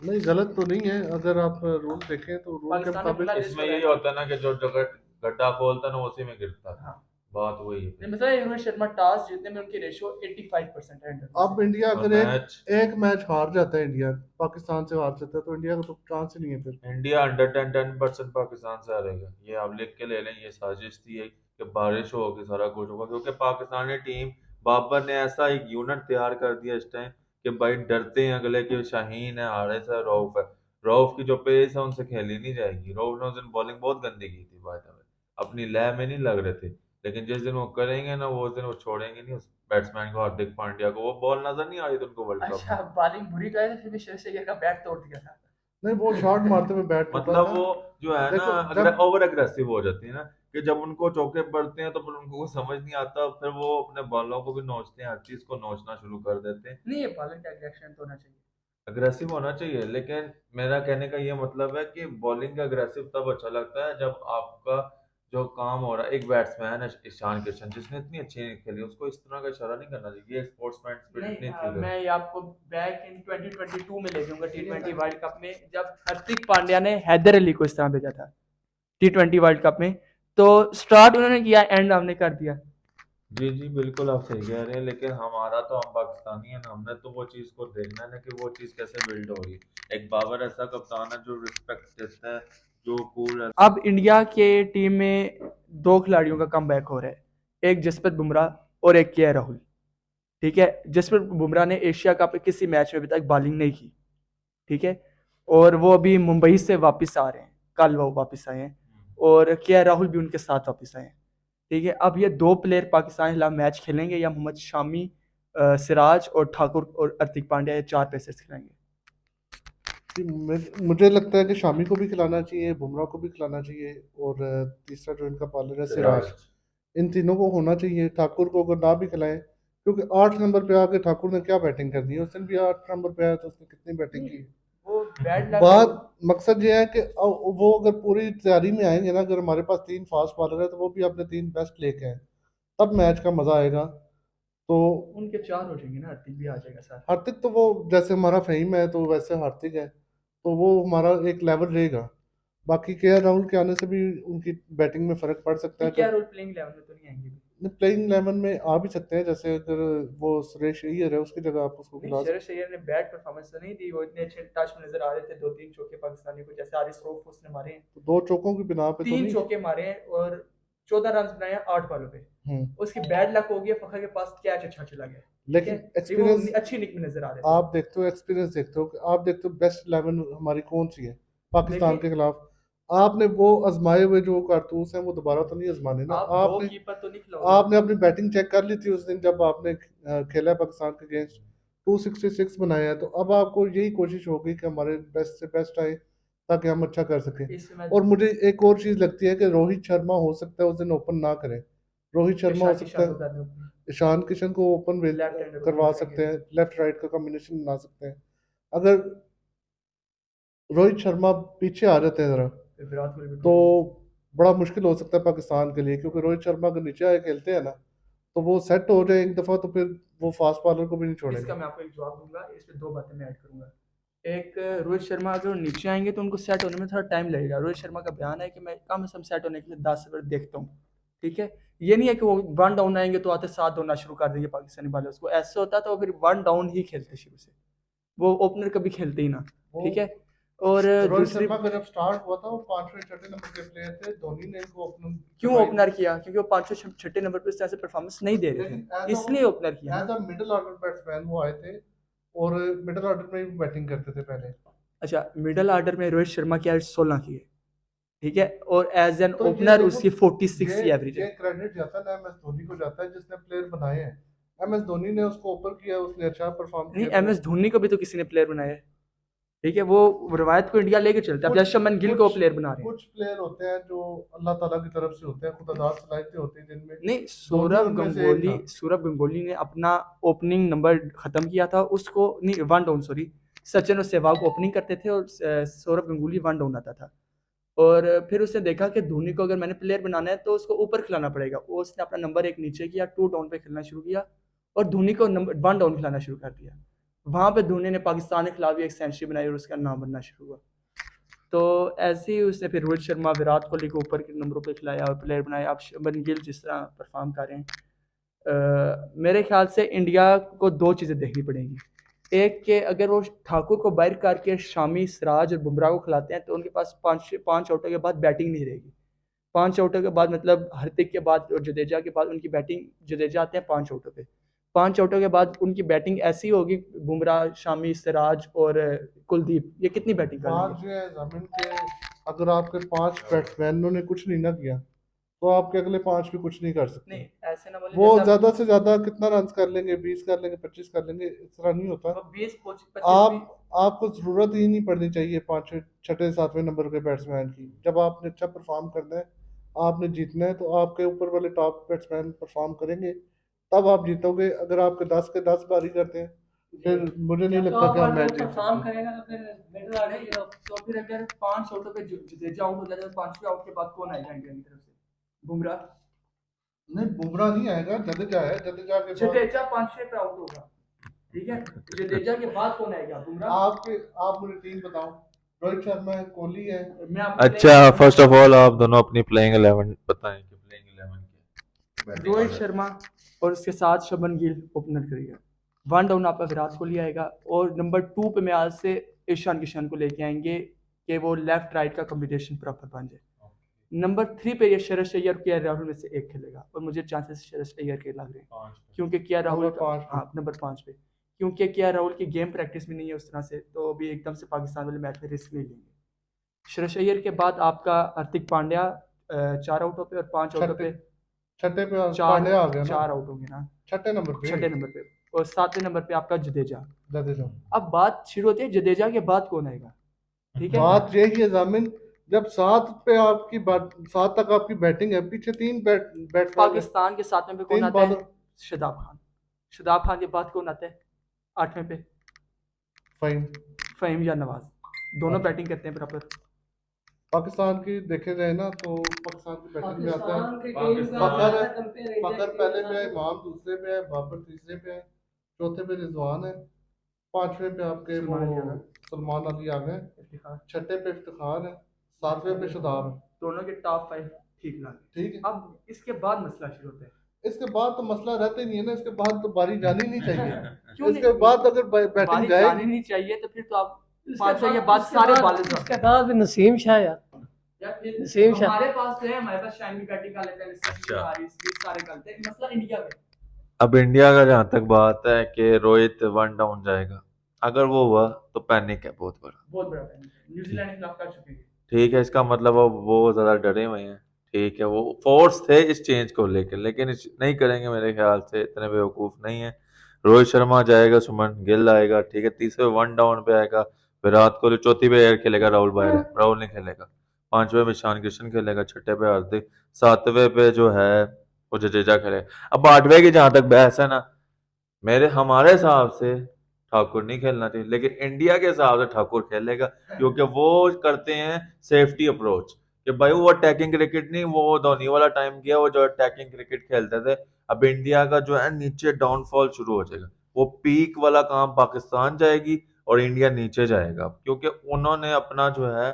नहीं, गलत तो नहीं है, अगर आप रूल देखें तो रूल के पाकिस्तान में मुताबिक। बांग्लादेश इसमें को यही रहना। होता है ना कि जो जगह गड्ढा खोलता है ना उसी में गिरता है, हाँ, बात वही है। मतलब रोहित शर्मा टॉस जीतने में उनकी रेशियो 85% है 100 अब से। इंडिया और अगर मैच एक मैच हार जाता है, इंडिया पाकिस्तान से हार जाता है, तो इंडिया का तो चांस ही नहीं है फिर। इंडिया अंडर 10% पाकिस्तान से हारेगा, ये आप लिख के ले लें, ये साजिश थी एक कि बारिश होगी सारा कुछ होगा, क्योंकि पाकिस्तानी टीम, बाबर ने ऐसा एक यूनिट तैयार कर दिया इस टाइम कि भाई डरते हैं अगले कि शाहीन है, हारिस है, रऊफ है, रऊफ की जो पेस है उनसे खेली नहीं जाएगी। रऊफ ने उस दिन बॉलिंग बहुत गंदी की थी, बात है, अपनी लय में नहीं लग रहे थे, लेकिन जिस दिन वो करेंगे ना वो उस दिन वो छोड़ेंगे नहीं उस बैट्समैन को, हार्दिक पांड्या को, वो बॉल नजर नहीं आ रही थी उनको वर्ल्ड कप अच्छा, में। बॉलिंग बुरी तो है, फिर भी शेर शेर का बैट तोड़ दिया था। नहीं, वो शॉट मारते हुए बैट टूटा मतलब था। वो जो है ना, देखो अगर जब ओवर एग्रेसिव हो जाती है ना, कि जब उनको चौके पड़ते हैं तो फिर उनको कुछ समझ नहीं आता, फिर वो अपने बॉलों को भी नोचते हैं, हर चीज को नोचना शुरू कर देते हैं। नहीं, ये बॉलर का एग्रेशन तो होना चाहिए। अग्रेसिव होना चाहिए, लेकिन मेरा कहने का ये मतलब है कि बॉलिंग का अग्रेसिव तब अच्छा लगता है जब आपका जो काम हो रहा है, एक बैट्समैन है ईशान किशन जिसने इतनी अच्छी नहीं खेली, उसको इस तरह का इशारा नहीं करना चाहिए, ये स्पोर्ट्समैन स्पिरिट नहीं, नहीं थी। मैं ये आपको बैक इन 2022 में ले जाऊंगा T20 वर्ल्ड कप में, जब हार्दिक पांड्या ने हैदर अली को इस तरह भेजा था T20 वर्ल्ड कप में। तो स्टार्ट उन्होंने किया, एंड हमने कर दिया। जी जी बिल्कुल आप सही कह रहे हैं, लेकिन हमारा तो, हम पाकिस्तानी हैं ना, हमने तो वो चीज़ को देखना है ना कि वो चीज़ कैसे बिल्ड हो रही है। एक बाबर ऐसा कप्तान है जो रिस्पेक्ट देता है, जो कूल है। अब इंडिया के टीम में दो खिलाड़ियों का कम बैक हो रहा है, एक जसप्रीत बुमराह और एक के राहुल। ठीक है, जसप्रीत बुमराह ने एशिया कप के किसी मैच में अभी तक बॉलिंग नहीं की, ठीक है, और वो अभी मुंबई से वापस आ रहे हैं, कल वो वापस आए हैं, और के राहुल भी उनके साथ वापस आए हैं। ठीक है, अब ये दो प्लेयर पाकिस्तान के खिलाफ मैच खेलेंगे या मोहम्मद शामी, सिराज और ठाकुर और हार्दिक पांड्या, ये चार पेसर्स खेलेंगे। मुझे लगता है कि शामी को भी खिलाना चाहिए, बुमराह को भी खिलाना चाहिए, और तीसरा जो इनका बॉलर है सिराज, इन तीनों को होना चाहिए। ठाकुर को अगर ना भी खिलाएं, क्योंकि 8 नंबर पे आके ठाकुर ने क्या बैटिंग कर दी है, उस दिन भी 8 नंबर पे आया तो उसने कितनी बैटिंग की। वो बैड लक। बात मकसद ये है कि वो अगर पूरी तैयारी में आएंगे ना, अगर हमारे पास 3 फास्ट बॉलर है तो वो भी अपने 3 बेस्ट लेके आए, तब मैच का मजा आएगा। तो उनके चार हो जाएंगे ना, हार्दिक भी आ जाएगा साथ। हार्दिक तो वो जैसे हमारा फहीम है तो वैसे हार्दिक है, तो वो हमारा एक लेवल रहेगा। बाकी के राहुल के आने से भी उनकी बैटिंग में फर्क पड़ सकता है। क्या रोल प्लेइंग 11 में तो नहीं आएंगे भी। प्लेइंग 11 में आ भी सकते हैं, जैसे अगर वो सुरेश अय्यर है उसकी जगह आप उसको नहीं, खिला शेर अय्यर ने बैड परफॉर्मेंस तो नहीं दी, वो इतने अच्छे टच में नजर आ रहे थे, दो तीन चौके पाकिस्तानी को, जैसे हारिस रऊफ उसने मारे हैं, सकते। 2 चौकों की बिना पे तो तीन नहीं। चौके मारे हैं और 14 रन बनाए हैं 8 बॉलों पे। हम्म। उसकी बैड लक हो गई, फखर के पास कैच अच्छा चला गया, ठीक लेकिन है, ये वो एक्सपीरियंस अच्छी निक में नजर आ रहे थे। आप देखते हो, एक्सपीरियंस देखते हो कि आप देखते हो बेस्ट 11 हमारी कौन सी है पाकिस्तान देखिए, के खिलाफ। आपने वो आजमाए हुए जो कारतूस हैं वो दोबारा तो नहीं आजमाने ना। आप दो आपने कीपर तो नहीं खिलाओगे। आपने अपनी बैटिंग चेक कर ली थी उस दिन जब आपने खेला है पाकिस्तान के अगेंस्ट, 266 बनाए हैं, तो अब आपको यही कोशिश होगी कि हमारे बेस्ट से बेस्ट आए ताकि हम अच्छा कर सकें। इसमें और मुझे एक और चीज़ लगती है कि रोहित शर्मा हो सकता है उस दिन ओपन ना करें। रोहित शर्मा हो ईशान सकता किशन को है, कर दो, ईशान किशन को ओपन लेफ्ट हैंडर करवा ओपन सकते करेंगे, हैं, लेफ्ट राइट का कॉम्बिनेशन बना सकते हैं। अगर रोहित शर्मा पीछे आ जाते हैं ज़रा, फिर विराट कोहली भी तो ड्रॉप। बड़ा मुश्किल हो सकता है पाकिस्तान के लिए, क्योंकि रोहित शर्मा अगर नीचे आए खेलते हैं ना, तो वो सेट हो जाए एक दफ़ा, तो फिर वो फास्ट बॉलर को भी नहीं इसका छोड़ेंगे। मैं आपको एक जवाब दूंगा, इस पे दो बातें मैं ऐड करूंगा। एक, रोहित शर्मा अगर वो नीचे आएंगे तो उनको सेट होने में थोड़ा टाइम लगेगा। रोहित शर्मा का बयान है कि मैं कम से कम सेट होने के लिए 10 ओवर देखता हूँ, ठीक है। ये नहीं है कि वो 1 डाउन आएंगे तो आते 7 होना शुरू कर देंगे पाकिस्तानी बॉलर्स को, ऐसे होता तो वो फिर 1 डाउन ही खेलते शुरू से, वो ओपनर कभी खेलते ही ना, वो ठीक है। और रोहित दूसरी, शर्मा का जब स्टार्ट हुआ था वो 5वें 6ठे नंबर के प्लेयर थे, धोनी ने इनको ओपन क्यों करवाई ओपनर थी। किया? क्योंकि वो 5वें 6ठे नंबर पर इस तरह से परफॉर्मेंस नहीं दे रहे लेकिन थे, इसलिए ओपनर किया एज ना। अ मिडिल ऑर्डर बैट्समैन वो आए थे, और मिडिल ऑर्डर में भी बैटिंग करते थे पहले। अच्छा, मिडल ऑर्डर में रोहित शर्मा की एवरेज 16 की है, ठीक है, और एज एन तो ये ओपनर देखो, उसकी 46 ये की एवरेज ये है। क्रेडिट जाता है ना एम एस धोनी को, जाता है जिसने प्लेयर बनाए हैं। एम एस धोनी ने उसको ओपन किया, उसने अच्छा परफॉर्म नहीं, किया, एम तो एस धोनी को भी तो किसी ने प्लेयर बनाया है, ठीक है, वो रवायत को इंडिया लेके चलता है। अब कुछ जैसे शुभमन गिल को कुछ प्लेयर बना रहे हैं। कुछ प्लेयर होते हैं जो अल्लाह ताला की तरफ से होते हैं, खुदादार सलाहियतें होती हैं जिनमें। नहीं, धोनी उनमें से एक था। सौरभ गंगोली ने अपना ओपनिंग नंबर खत्म किया था उसको, नहीं 1 डाउन सॉरी, सचिन और सहवाग ओपनिंग करते थे और सौरभ गंगोली 1 डाउन आता था। और फिर उसने देखा कि धोनी को अगर मैंने प्लेयर बनाना है तो उसको ऊपर खिलाना पड़ेगा, वो उसने अपना नंबर 1 नीचे किया, 2 डाउन पे खेलना शुरू किया और धोनी को नंबर 1 डाउन खिलाना शुरू कर दिया। वहां पे धोनी ने पाकिस्तान के खिलाफ भी एक सेंचुरी बनाई और उसका नाम बनना शुरू हुआ। तो ऐसे ही उसने फिर रोहित शर्मा, विराट कोहली को ऊपर के नंबरों पे खिलाया और प्लेयर बनाया। अब शुभमन गिल जिस तरह परफॉर्म कर रहे हैं, मेरे ख्याल से इंडिया को दो चीज़ें देखनी पड़ेंगी। एक के अगर वो ठाकुर को बाहर करके शामी, सिराज और बुमराह को खिलाते हैं तो उनके पास 5 आउटों के बाद बैटिंग नहीं रहेगी। 5 आउटों के बाद मतलब हार्दिक के बाद और जडेजा के बाद उनकी बैटिंग, जडेजा आते हैं 5 आउटों पे, 5 आउटों के बाद उनकी बैटिंग ऐसी होगी, बुमराह, शामी, सिराज और कुलदीप, ये कितनी बैटिंग कर लेंगे? बात ये है जमीन के, अगर आपके 5 बैट्समैनों ने कुछ नहीं ना किया, तो आपके अगले 5 भी कुछ नहीं कर सकते। नहीं, ऐसे ना बोले वो जैसे ज्यादा से ज्यादा कितना रन कर लेंगे, 20 कर लेंगे, 25 कर लेंगे, इस तरह नहीं होता। अब 20-25 भी। आपको जरूरत ही नहीं पड़नी चाहिए 5वें 6ठे 7वें नंबर के बैट्समैन की। जब आपने अच्छा परफॉर्म करना है, आपने जीतना है, तो आपके ऊपर वाले टॉप बैट्समैन परफॉर्म करेंगे, तब आप जीतोगे। अगर आपके 10 के 10 बारी करते हैं, फिर मुझे नहीं जब लगता टॉप कि हम ऑर्डर मैच में जीत परफॉर्म सकते हैं। करेगा तो फिर मिडिल ऑर्डर नहीं, की तरफ। तो फिर अगर 5 आउटों पे जडेजा आउट हो जाता है तो 5वें आउट के बाद कौन आएगा इंडिया की तरफ से? बुमराह। नहीं, बुमराह नहीं आएगा, जडेजा है। जडेजा के बाद जडेजा 5वें पे आउट होगा, ठीक है, जडेजा के बाद कौन आएगा? बुमराह। आपके आप मुझे टीम बताओ। रोहित शर्मा है, कोहली है। मैं आपको अच्छा, फर्स्ट ऑफ ऑल आप दोनों अपनी प्लेइंग 11 बताएं कि प्लेइंग 11 की रोहित शर्मा और उसके साथ शुभमन गिल ओपनर करेगा। 1 डाउन आपका विराट कोहली आएगा और नंबर 2 पे मैं आज से ईशान किशन को लेके आएंगे कि वो लेफ्ट राइट का कॉम्बिनेशन प्रॉपर बन जाए। नंबर 3 पे ये शरद अय्यर, के राहुल में से एक खेलेगा और मुझे चांसेस शरद अय्यर के लग रहे हैं, क्योंकि के राहुल नंबर 5 पे। हाँ, नंबर 5 पे, क्योंकि के राहुल की गेम प्रैक्टिस भी नहीं है उस तरह से, तो अभी एकदम से पाकिस्तान वाले मैच में रिस्क नहीं लेंगे। शरद अय्यर के बाद आपका हार्दिक पांड्या 4 आउटों पे और 5 आउटों छठे पे, छठे पे चार पांड्या आ गया ना। 4 आउट होंगे ना, 6ठे नंबर पे 6ठे नंबर पे, और 7वें नंबर पे आपका जडेजा। जडेजा। अब बात शुरू होती है जडेजा के बाद कौन आएगा, ठीक है। बात यही है जामिन, जब 7 पे आपकी 7 तक आपकी बैटिंग है, पीछे 3 बैट्समैन है, पाकिस्तान के 7वें पे कौन 3 आता है? बॉलर। शदाब खान। शदाब खान के बाद कौन आता है 8वें पे? फाइन। फ़हीम या नवाज, दोनों अच्छा। बैटिंग करते हैं बराबर। पाकिस्तान की देखे जाए ना, तो पाकिस्तान की बैटिंग में आता है पाकिस्तान की टीम का फखर ज्यादा है। कंपेयर इंडिया फखर की टीम पहले के पे है, साथ इमाम दूसरे पे है, बाबर तीसरे पे है, चौथे पे रिजवान है, 5वें पे आपके वो सलमान अली आ गए, सलमान अली आ गए, इफ्तिखार। 6ठे पे इफ्तिखार है, 7वें पे शदाब है। दोनों के टॉप 5 ठीक लगे। ठीक है। अब इसके बाद मसला शुरू होता है। इसके बाद तो मसला रहता ही नहीं है ना, इसके बाद तो बारी जानी नहीं चाहिए। क्यों इसके नहीं? बाद अगर बैटिंग बारी जाएगी, जानी नहीं चाहिए तो फिर तो आप 5 के बाद सारे बॉलर्स इसके बाद भी नसीम शाह यार, यार फिर नसीम शाह। हमारे पास तो है, हमारे पास शाइन भी बैटिंग कर लेते हैं, अच्छा। हारिस भी सारे करते हैं, मसला इंडिया में। अब इंडिया का जहाँ तक बात है कि रोहित 1 डाउन जाएगा, अगर वो हुआ तो पैनिक है बहुत बड़ा। बहुत बड़ा पैनिक है, न्यूजीलैंड के खिलाफ कर चुके हैं। ठीक है, इसका मतलब अब वो ज़्यादा डरे हुए हैं। ठीक है, वो फोर्स थे इस चेंज को लेकर, लेकिन नहीं करेंगे मेरे ख्याल से, इतने बेवकूफ़ नहीं है। रोहित शर्मा जाएगा, शुभमन गिल आएगा, ठीक है, तीसरे वन डाउन पे आएगा विराट कोहली, चौथी पे एयर खेलेगा राहुल नहीं खेलेगा, पांचवें पे ईशान किशन खेलेगा, छठे पे हार्दिक, सातवें पे जो है वो जडेजा खेलेगा। अब आठवें की जहां तक बहस है ना, मेरे हमारे हिसाब से ठाकुर नहीं खेलना चाहिए, लेकिन इंडिया के हिसाब से ठाकुर खेलेगा, क्योंकि वो करते हैं सेफ्टी अप्रोच कि भाई वो अटैकिंग क्रिकेट नहीं, वो धोनी वाला टाइम किया वो जो अटैकिंग क्रिकेट खेलते थे। अब इंडिया का जो है नीचे डाउनफॉल शुरू हो जाएगा, वो पीक वाला काम पाकिस्तान जाएगी और इंडिया नीचे जाएगा, क्योंकि उन्होंने अपना जो है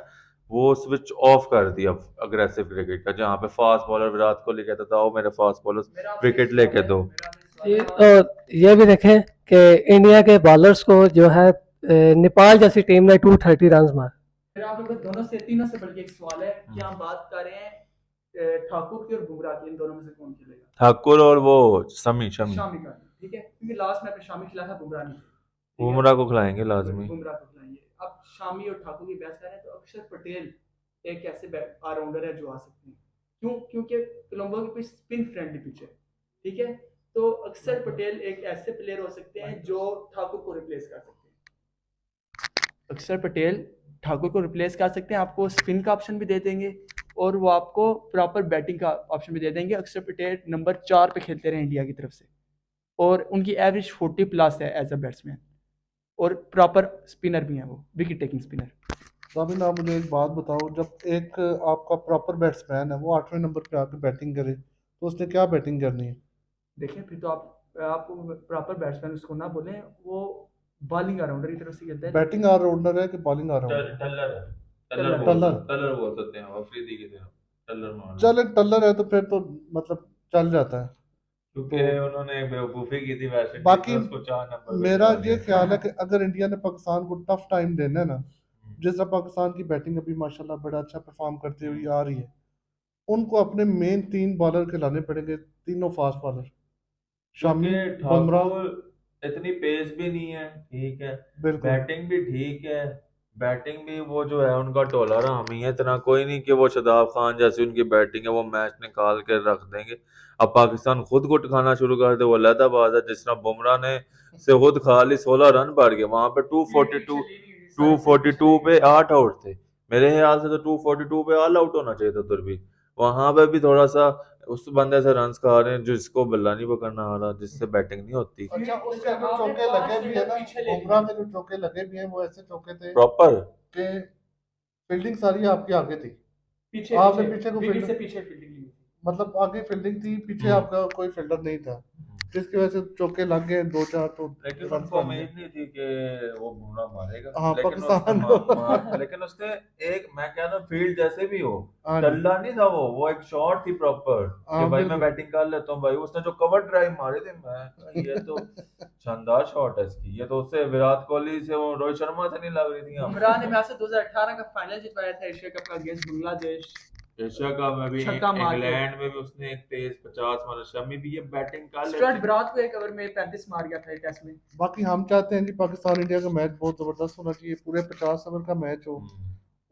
वो स्विच ऑफ कर दिया अग्रेसिव क्रिकेट का, जहाँ पे फास्ट बॉलर विराट कोहली कहता था ओ मेरे फास्ट बॉलर विकेट लेके दो। और ये भी देखें कि इंडिया के बॉलर्स को जो है नेपाल जैसी टीम ने 230 रन मारे। फिर आप लोग दोनों से तीनों से बल्कि एक सवाल है कि हम बात कर रहे हैं ठाकुर की और बुमराह की, इन दोनों में से कौन खेलेगा? ठाकुर और वो शमी शामी का, ठीक है, क्योंकि लास्ट मैच में शामी खिलाया था, बुमराह नहीं, ठीक है, बुमराह को खिलाएंगे लाजमी। बुमराह को खिलाएंगे। अब शामी और ठाकुर की बहस कर रहे हैं तो अक्षर पटेल एक ऐसे ऑलराउंडर है जो आ सकते हैं, क्यों? क्योंकि कोलंबो की पिच स्पिन फ्रेंडली पिच है, ठीक है, तो अक्षर पटेल एक ऐसे प्लेयर हो सकते हैं जो ठाकुर को रिप्लेस कर सकते हैं। अक्षर पटेल ठाकुर को रिप्लेस कर सकते हैं, आपको स्पिन का ऑप्शन भी दे देंगे और वो आपको प्रॉपर बैटिंग का ऑप्शन भी दे देंगे। अक्षर पटेल नंबर 4 पे खेलते रहे इंडिया की तरफ से और उनकी एवरेज 40 प्लस है एज अ बैट्समैन, और प्रॉपर स्पिनर भी हैं, वो विकेट टेकिंग स्पिनर। साबिन, आप मुझे एक बात बताओ, जब एक आपका प्रॉपर बैट्समैन है वो 8वें नंबर पे आके बैटिंग करे तो उसने क्या बैटिंग करनी है? देखिए फिर तो आपको प्रॉपर बैट्समैन उसको ना बोलें, वो बॉलिंग ऑलराउंडर की तरफ से खेलता है। बैटिंग ऑलराउंडर है कि बॉलिंग ऑलराउंडर? टल्लर बोल सकते हैं अफरीदी की तरह, टल्लर मारना। चले टल्लर है तो फिर तो मतलब चल जाता है। क्योंकि तो उन्होंने बेवकूफ़ी की थी वैसे टीम बाकी में, उसको 4 नंबर पे मेरा खिला ये दिया। ख्याल है कि अगर इंडिया ने पाकिस्तान को टफ टाइम देना है ना, जिस तरह पाकिस्तान की बैटिंग अभी माशाल्लाह बड़ा अच्छा परफॉर्म करती हुई आ रही है, उनको अपने मेन 3 बॉलर खिलाने पड़ेंगे, तीनों फास्ट बॉलर, शामी, क्योंकि बुमराह। ठाकुर इतनी पेस भी नहीं है, ठीक है, बिल्कुल। बैटिंग भी ठीक है, बैटिंग भी वो जो है उनका टोला रामी है, इतना कोई नहीं कि वो शदाब खान जैसी उनकी बैटिंग है वो मैच निकाल के रख देंगे। अब पाकिस्तान खुद गुट खाना शुरू कर दे वो अलग बात है, जिस तरह बुमराह ने से खुद खा ली, 16 रन बढ़ गए, वहां पे 242 पे 8 आउट थे, मेरे ख्याल से तो 242 पे ऑल आउट होना चाहिए था उधर भी, वहां पे भी थोड़ा सा उस बंदे से रन खा रहे हैं जिसको बल्ला नहीं पकड़ना आ रहा, जिससे बैटिंग नहीं होती अच्छा, उसके जो चौके लगे भी है ना, बुमराह के जो चौके लगे भी हैं वो ऐसे चौके थे प्रॉपर। कि फील्डिंग सारी आपके आगे थी, पीछे आपने पीछे को विकेट से फील्डिंग, पीछे फील्डिंग ली थी। मतलब आगे फील्डिंग थी, पीछे आपका कोई फील्डर नहीं था, जिसकी वजह से चौके लग गए 2-4 तो लेकिन रन उनको बन गए। उम्मीद नहीं थी कि वो बुमराह मारेगा, हाँ, लेकिन उसने पाकिस्तान को लेकिन उसने एक, मैं कह रहा हूँ फील्ड जैसे भी हो, हाँ जी, टल्ला नहीं था वो एक शॉट थी प्रॉपर कि हाँ भाई मैं बिल्कुल। बैटिंग कर लेता हूँ भाई, उसने जो कवर ड्राइव मारे थे, मैं कहा, ये तो शानदार शॉट है इसकी, ये तो उससे विराट कोहली से वो रोहित शर्मा से नहीं लग रही थी यहाँ बुमराह ने मैच से 2018 का फाइनल जितवाया था एशिया कप का अगेंस्ट बांग्लादेश, एशिया कप में भी, छक्का मार के। इंग्लैंड में भी उसने एक तेज 50 मारा, शमी भी ये बैटिंग कर स्टुअर्ट लेती। ब्रॉड को एक ओवर में 35 मार गया था टेस्ट में। बाकी हम चाहते हैं कि पाकिस्तान इंडिया का मैच बहुत ज़बरदस्त होना चाहिए, पूरे 50 ओवर का मैच हो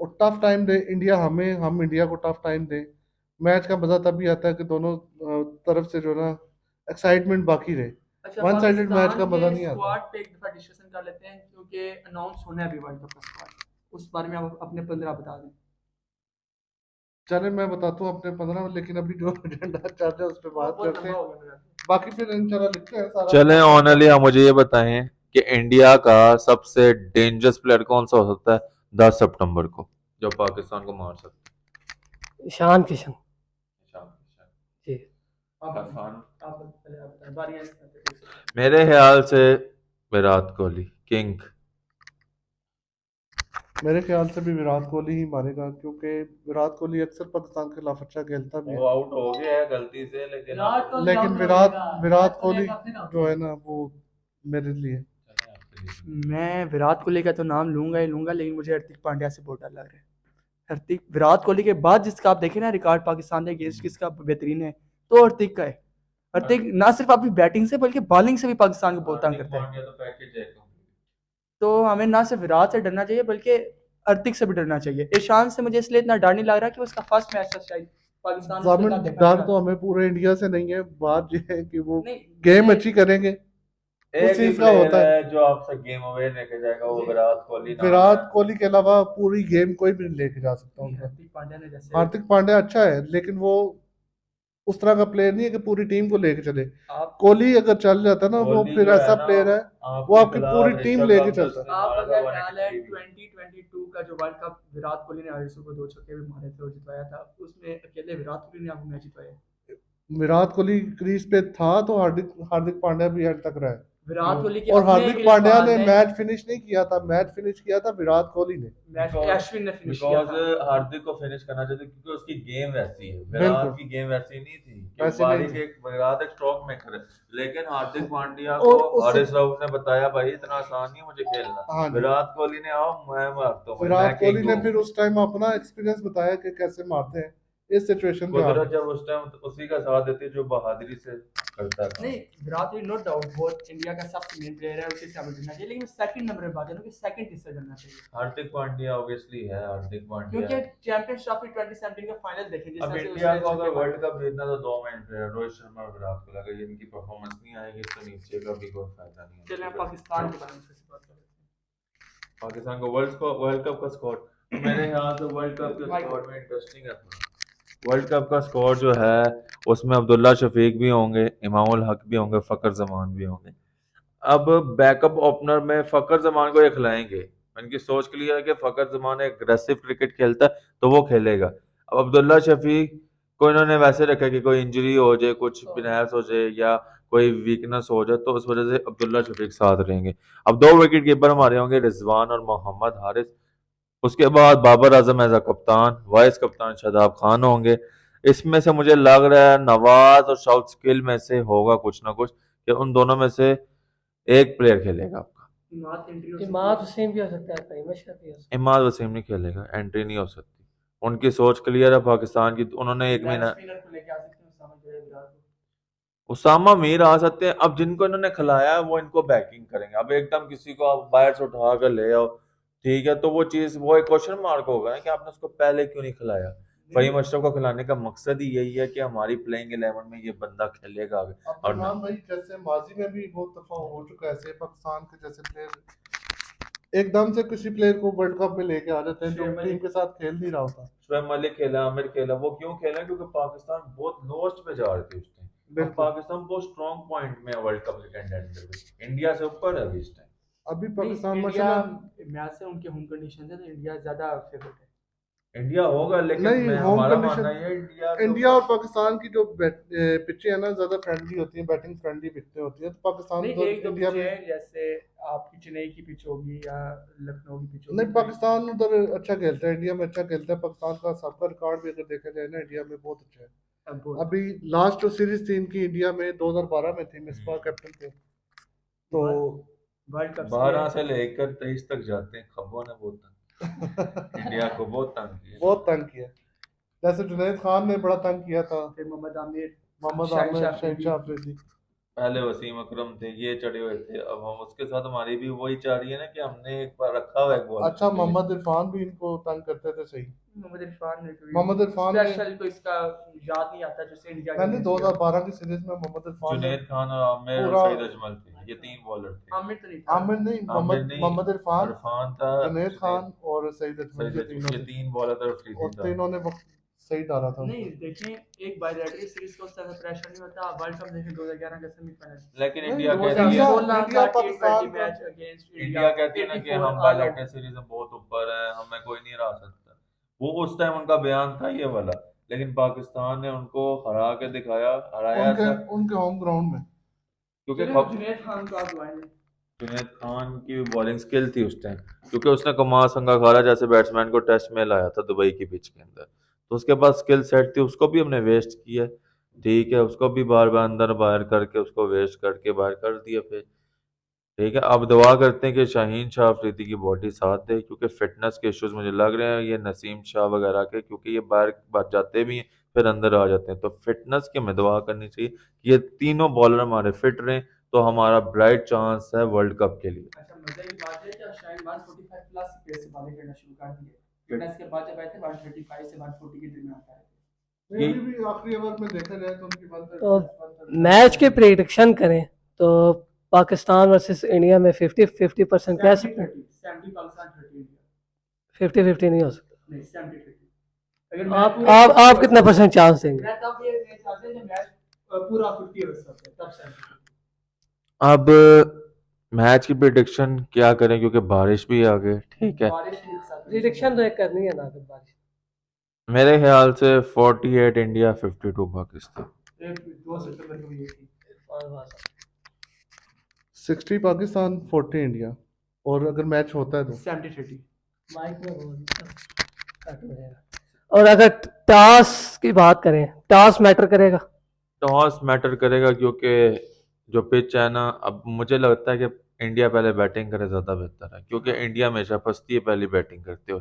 और टफ टाइम दे इंडिया हमें, हम इंडिया को टफ टाइम दे। मैच का मज़ा तभी आता है कि दोनों तरफ से जो है ना एक्साइटमेंट बाकी रहे। अच्छा, वन साइडेड मैच का पाकिस्तान मज़ा के नहीं आता। स्क्वाड पे एक दफा डिस्कशन कर लेते हैं, क्योंकि अनाउंस होना है अभी वर्ल्ड कप का स्क्वाड, उस बारे में आप अपने 15 बता दें। चले मैं बताता हूँ अपने 15, लेकिन अभी जो एजेंडा चल रहा है उस पर बात बहुत करते लंबा हैं, हो गया मेरा। बाकी फिर इंशाल्लाह लिखते हैं सारा। चलें ऑनली, आप मुझे ये बताएं कि इंडिया का सबसे डेंजरस प्लेयर कौन सा हो सकता है 10 सितंबर को जो पाकिस्तान को मार सकता ईशान किशन है? जी। आप पहले आप बताएं, बारी मेरे ख्याल से विराट कोहली किंग। मेरे ख्याल से भी विराट कोहली ही मारेगा, क्योंकि विराट कोहली अक्सर पाकिस्तान के खिलाफ अच्छा खेलता भी वो है, आउट हो गया है गलती से, लेकिन विराट कोहली जो है ना वो मेरे लिए। मैं विराट कोहली का तो नाम लूंगा ही लूंगा, लेकिन मुझे हार्दिक पांड्या से बहुत डर लग रहा है। हार्दिक, विराट कोहली के बाद जिसका आप देखें ना रिकॉर्ड पाकिस्तान के अगेंस्ट किसका बेहतरीन है, तो हार्दिक का है। हार्दिक ना सिर्फ अपनी बैटिंग से बल्कि बॉलिंग से भी पाकिस्तान को बहुत तंग करता है। तो हमें ना सिर्फ विराट से डरना चाहिए बल्कि हार्दिक से भी डरना चाहिए। ईशान से मुझे इसलिए इतना डर नहीं लग रहा कि उसका फर्स्ट मैच था शायद पाकिस्तान ने, जामिन उसके साथ देखा डर था। तो हमें पूरे इंडिया से नहीं है, बात ये है कि वो नहीं, गेम मुझे- अच्छी करेंगे एक ही चीज का प्लेयर होता है। है जो आपसे गेम अवे लेके जाएगा, वो विराट कोहली नाम विराट है। कोहली के अलावा पूरी गेम कोई भी नहीं लेके जा सकता नहीं, उनका। हार्दिक पांड्या ने जैसे हार्दिक पांड्या अच्छा है, लेकिन वो उस तरह का प्लेयर नहीं है कि पूरी टीम को लेके चले। आप कोहली अगर चल जाता है ना, वो कोहली फिर जो है ऐसा ना, प्लेयर है, वो आपके आपकी पूरी खिलाफ टीम ऋषभ लेके पंत चलता है। उसने आपका मारा था क्या ख्याल है 183 भी। 2022 का जो वर्ल्ड कप विराट कोहली ने आयुषो को 2 छक्के भी मारे थे और जितवाया था, उसमें अकेले विराट कोहली ने आपको मैच जितवाया? विराट कोहली क्रीज पे था तो हार्दिक हार्दिक पांड्या भी एंड तक रहा है। विराट कोहली के और अपने हार्दिक एक पांड्या इल्फान ने ने मैच फिनिश नहीं किया था, मैच फिनिश किया था विराट कोहली ने। मैच अश्विन ने फिनिश किया बिकॉज था। हार्दिक को फिनिश करना चाहते क्योंकि उसकी गेम वैसी है, बिल्कुल विराट की गेम वैसी नहीं थी कि वैसे नहीं बारिश थी। एक विराट एक स्ट्रोक मेकर है। लेकिन हार्दिक पांड्या और को उस हारिस राउफ ने बताया भाई इतना आसान नहीं है मुझे खेलना। हाँ जी, विराट कोहली ने आओ मैं मारता हूँ भाई, मैं विराट कोहली किंग ने हूँ। फिर उस टाइम अपना एक्सपीरियंस बताया कि कैसे मारते हैं इस सिचुएशन पे कुदरत आके। जब उस टाइम उसी का साथ देती है जो बहादुरी से करता है नहीं, काम। विराट कोहली नो डाउट बहुत इंडिया का सबसे मेन प्लेयर है, उसे शामिल करना चाहिए, लेकिन सेकंड नंबर पे बात है ना कि सेकंड किससे करना चाहिए, हार्दिक पांड्या ऑब्वियसली है, हार्दिक पांड्या क्योंकि है। चैंपियंस ट्रॉफी 2017 का फाइनल देखें जिस अब तरह से इंडिया उसने को छक्के अगर मारे वर्ल्ड थे। कप जीतना तो दो मेन प्लेयर रोहित शर्मा और विराट कोहली, अगर इनकी परफॉर्मेंस नहीं आएगी तो नीचे का भी कोई फायदा नहीं चलिए हम है। पाकिस्तान के बारे में थोड़ी सी बात कर लेते हैं। पाकिस्तान को वर्ल्ड कप का स्क्वाड, तो मेरे ख्याल से वर्ल्ड कप के स्क्वाड में इंटरेस्टिंग है थोड़ा। वर्ल्ड कप का स्क्वाड जो है उसमें अब्दुल्ला शफीक भी होंगे, इमामुल हक भी होंगे, फकर जमान भी होंगे। अब बैकअप ओपनर में फकर जमान को ये खिलाएंगे, इनकी सोच क्लियर है कि फकर जमान एग्रेसिव क्रिकेट खेलता है तो वो खेलेगा। अब अब्दुल्ला शफीक को इन्होंने वैसे रखा है कि कोई इंजरी हो जाए, कुछ फिनैल्स हो जाए या कोई वीकनेस हो जाए तो उस वजह से अब्दुल्ला शफीक साथ रहेंगे। अब दो विकेट कीपर हमारे होंगे रिजवान और मोहम्मद हारिस। उसके बाद बाबर आजम एज अ कप्तान, वाइस कप्तान शादाब खान होंगे। इसमें से मुझे लग रहा है नवाज और साउथ स्किल में से होगा कुछ ना कुछ, कि उन दोनों में से एक प्लेयर खेलेगा आपका। इमाद एंट्री हो सकती इमाद है। हुसैन भी हो सकता है, कहीं मशरफ भी हो सकता इमाद वसीम नहीं खेलेगा, एंट्री नहीं हो सकती। उनकी सोच क्लियर है पाकिस्तान की, उन्होंने एक लेग महीना। स्पिनर को लेके आ सकते हैं उसामा जो है विराट को। उसामा मीर आ सकते हैं, अब जिनको इन्होंने खिलाया है वो इनको बैकिंग करेंगे। अब एकदम किसी को आप बाहर से उठा कर ले आओ, ठीक है, तो वो चीज वो एक क्वेश्चन मार्क होगा ना कि आपने उसको पहले क्यों नहीं खिलाया। फहीम अशरफ को खिलाने का मकसद ही यही है कि हमारी प्लेइंग 11 में ये बंदा खेलेगा आगे। और अब्दुलरहमान भाई, जैसे माजी में भी बहुत दफा हो चुका है ऐसे, पाकिस्तान के जैसे प्लेयर एकदम से किसी प्लेयर को वर्ल्ड कप में लेके आ जाते हैं जो शुएब टीम मलिक। के साथ खेल नहीं रहा होता। शुएब मलिक खेला, आमिर खेला, वो क्यों खेला क्योंकि पाकिस्तान बहुत लोस्ट पे जा रही थी उस टाइम। अब बिल्कुल। पाकिस्तान बहुत स्ट्रॉन्ग पॉइंट में है वर्ल्ड कप के कंटेंडर में, इंडिया से ऊपर है अभी इस टाइम। अभी नहीं, पाकिस्तान इंडिया माशाल्लाह। मैच से उनके होम कंडीशन है तो इंडिया ज्यादा फेवरेट है। इंडिया होगा लेकिन नहीं, मैं होम हमारा मानना कंडीशन ये है इंडिया से इंडिया और ऊपर। पाकिस्तान की जो पिचें है ना, ज्यादा फ्रेंडली होती हैं, बैटिंग फ्रेंडली पिचें होती हैं, तो पाकिस्तान नहीं, तो एक दो इंडिया पिचें में। हैं जैसे आपकी चेन्नई की पिच होगी या लखनऊ की पिच होगी नहीं, तो पाकिस्तान उधर अच्छा खेलता है, इंडिया में अच्छा खेलता है। पाकिस्तान का सबका रिकॉर्ड भी अगर देखा जाए ना, इंडिया में बहुत अच्छा है। अब बहुत अभी लास्ट जो सीरीज थी इनकी इंडिया में 2012 में थी, मिसबा कैप्टन थे तो। वर्ल्ड कप से 12 से लेकर 23 तक जाते हैं, खब्बों ने बहुत तंग इंडिया को बहुत तंग किया। बहुत तंग किया। जैसे जुनैद खान ने बड़ा तंग किया था, फिर मोहम्मद आमिर, मोहम्मद शाहिद आमिर, शाह शहनशाह अफरीदी। अफरीदी। पहले वसीम अकरम थे, ये चढ़े हुए थे, अब हम उसके साथ हमारी भी वही चाह रही है ना कि हमने एक बार रखा हुआ है एक बॉलर अच्छा, के लिए। मोहम्मद इरफान भी इनको तंग करते थे, सही। मोहम्मद इरफान ने मोहम्मद इरफान ने स्पेशल तो इसका याद नहीं आता जिससे इंडिया के मैंने अगेंस्ट किया। 2012 की सीरीज में मोहम्मद इरफान ने जुनैद खान और आमिर और पूरा। सईद अजमल थे, ये तीन बॉलर थे। आमिर तो नहीं था। आमिर नहीं, आमिर मोहम्मद नहीं, मोहम्मद इरफान, इरफान था, जुनैद जुनैद, खान और सईद अजमल, सईद ये तीनों ये थे। तीन बॉलर थे, अफरीदी और था। तीनों ने वक्त सही डाला था नहीं, उनको। देखें एक बायलैटरल सीरीज को उस तरह से प्रेशर नहीं होता। वर्ल्ड कप देखें 2011 का सेमीफाइनल, लेकिन नहीं, इंडिया कहती है, 2016 इंडिया का पाकिस्तान T20 का। मैच अगेंस्ट इंडिया इंडिया कहती है ना कि 84 हम ऑल आउट। बायलैटरल सीरीज में बहुत ऊपर है, हमें कोई नहीं हरा सकता। वो उस टाइम उनका बयान था ये वाला, लेकिन पाकिस्तान ने उनको हरा के दिखाया, हराया उनके ऐसा उनके होम ग्राउंड में। क्योंकि चलिए हम जुनैद खान को आप दुआएं दें। जुनैद खान की बॉलिंग स्किल थी उस टाइम, क्योंकि उसने कुमार संगकारा जैसे बैट्समैन को टेस्ट में लाया था दुबई की पिच के अंदर, तो उसके पास स्किल सेट थी, उसको भी हमने वेस्ट किया। ठीक है, उसको भी बार बार अंदर बाहर करके उसको वेस्ट करके बाहर कर दिया फिर। ठीक है, अब दुआ करते हैं कि शाहीन शाह अफरीदी की बॉडी साथ दे, क्योंकि फिटनेस के इश्यूज मुझे लग रहे हैं ये नसीम शाह वगैरह के, क्योंकि ये बाहर बाहर जाते भी हैं फिर अंदर आ जाते हैं, तो फिटनेस की हमें दुआ करनी चाहिए कि ये तीनों बॉलर हमारे फिट रहें, तो हमारा ब्राइट चांस है वर्ल्ड कप के लिए। अच्छा, मजे की बात है कि शायद 145 प्लस की पेस से बॉलिंग करना शुरू कर दिए। फिटनेस के बाद जब आए थे 135 से 140 के दरमियान आए थे। नहीं, अभी भी आखिरी ओवर में देखा जाए तो उनकी तो 136 मैच के प्रेडिक्शन करें तो पाकिस्तान वर्सेस इंडिया में 50-50% कह सकते हैं। 70 पाकिस्तान 30 इंडिया 50-50 नहीं हो सकता। नहीं 70-30 अगर आप कितना परसेंट चांस देंगे? मैं तब ये चाहते हैं जब मैच पूरा 50 ओवर्स होता है तब 70 अब मैच की प्रिडिक्शन क्या करें क्योंकि बारिश भी आ गई, ठीक है। बारिश के साथ प्रिडिक्शन तो एक करनी है ना फिर बारिश। मेरे ख्याल से 48 इंडिया 52 पाकिस्तान। 2 सितंबर को ये थी 60 पाकिस्तान 40 इंडिया, और अगर मैच होता है तो 70-30 माइक में बोल कट हो जाएगा। और अगर टॉस की बात करें, टॉस मैटर करेगा? टॉस मैटर करेगा क्योंकि जो पिच है ना, अब मुझे लगता है कि इंडिया पहले बैटिंग करे ज़्यादा बेहतर है, क्योंकि इंडिया हमेशा फंसती है पहली बैटिंग करते हुए।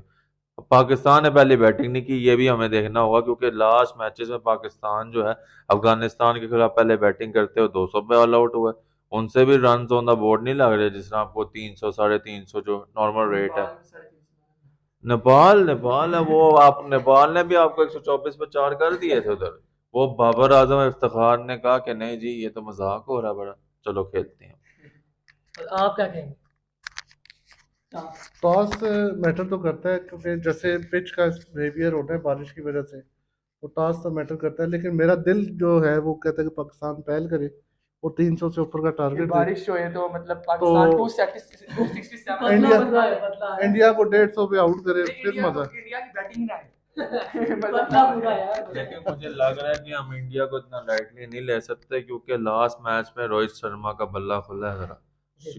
अब पाकिस्तान ने पहली बैटिंग नहीं की, ये भी हमें देखना होगा, क्योंकि लास्ट मैचेस में पाकिस्तान जो है अफगानिस्तान के खिलाफ पहले बैटिंग करते हुए 200 पे ऑल आउट हुआ है। उनसे भी रन ऑन द बोर्ड नहीं लग रहे, जिस तरह आपको 300 350 जो नॉर्मल रेट है। नेपाल नेपाल है वो, आप नेपाल ने भी आपको 124 पे 4 कर दिए थे उधर। वो बाबर आजम इफ्तिखार ने कहा कि नहीं जी ये तो मजाक हो रहा है बड़ा, चलो खेलते हैं। और आप क्या कहेंगे? टॉस मैटर तो करता है, क्योंकि जैसे पिच का बिहेवियर होता है बारिश की वजह से, तो टॉस तो मैटर करता है, लेकिन मेरा दिल जो है वो कहता है कि पाकिस्तान पहल करे और 300 से ऊपर का ये टारगेट दे। बारिश हो है तो मतलब पाकिस्तान तो 267 इंडिया इंडिया को 150 पे आउट करे, फिर मजा। इंडिया की बैटिंग ना है लेकिन मुझे लग रहा है कि हम इंडिया को इतना लाइटली नहीं ले सकते, क्योंकि लास्ट मैच में रोहित शर्मा का बल्ला खुला है, जरा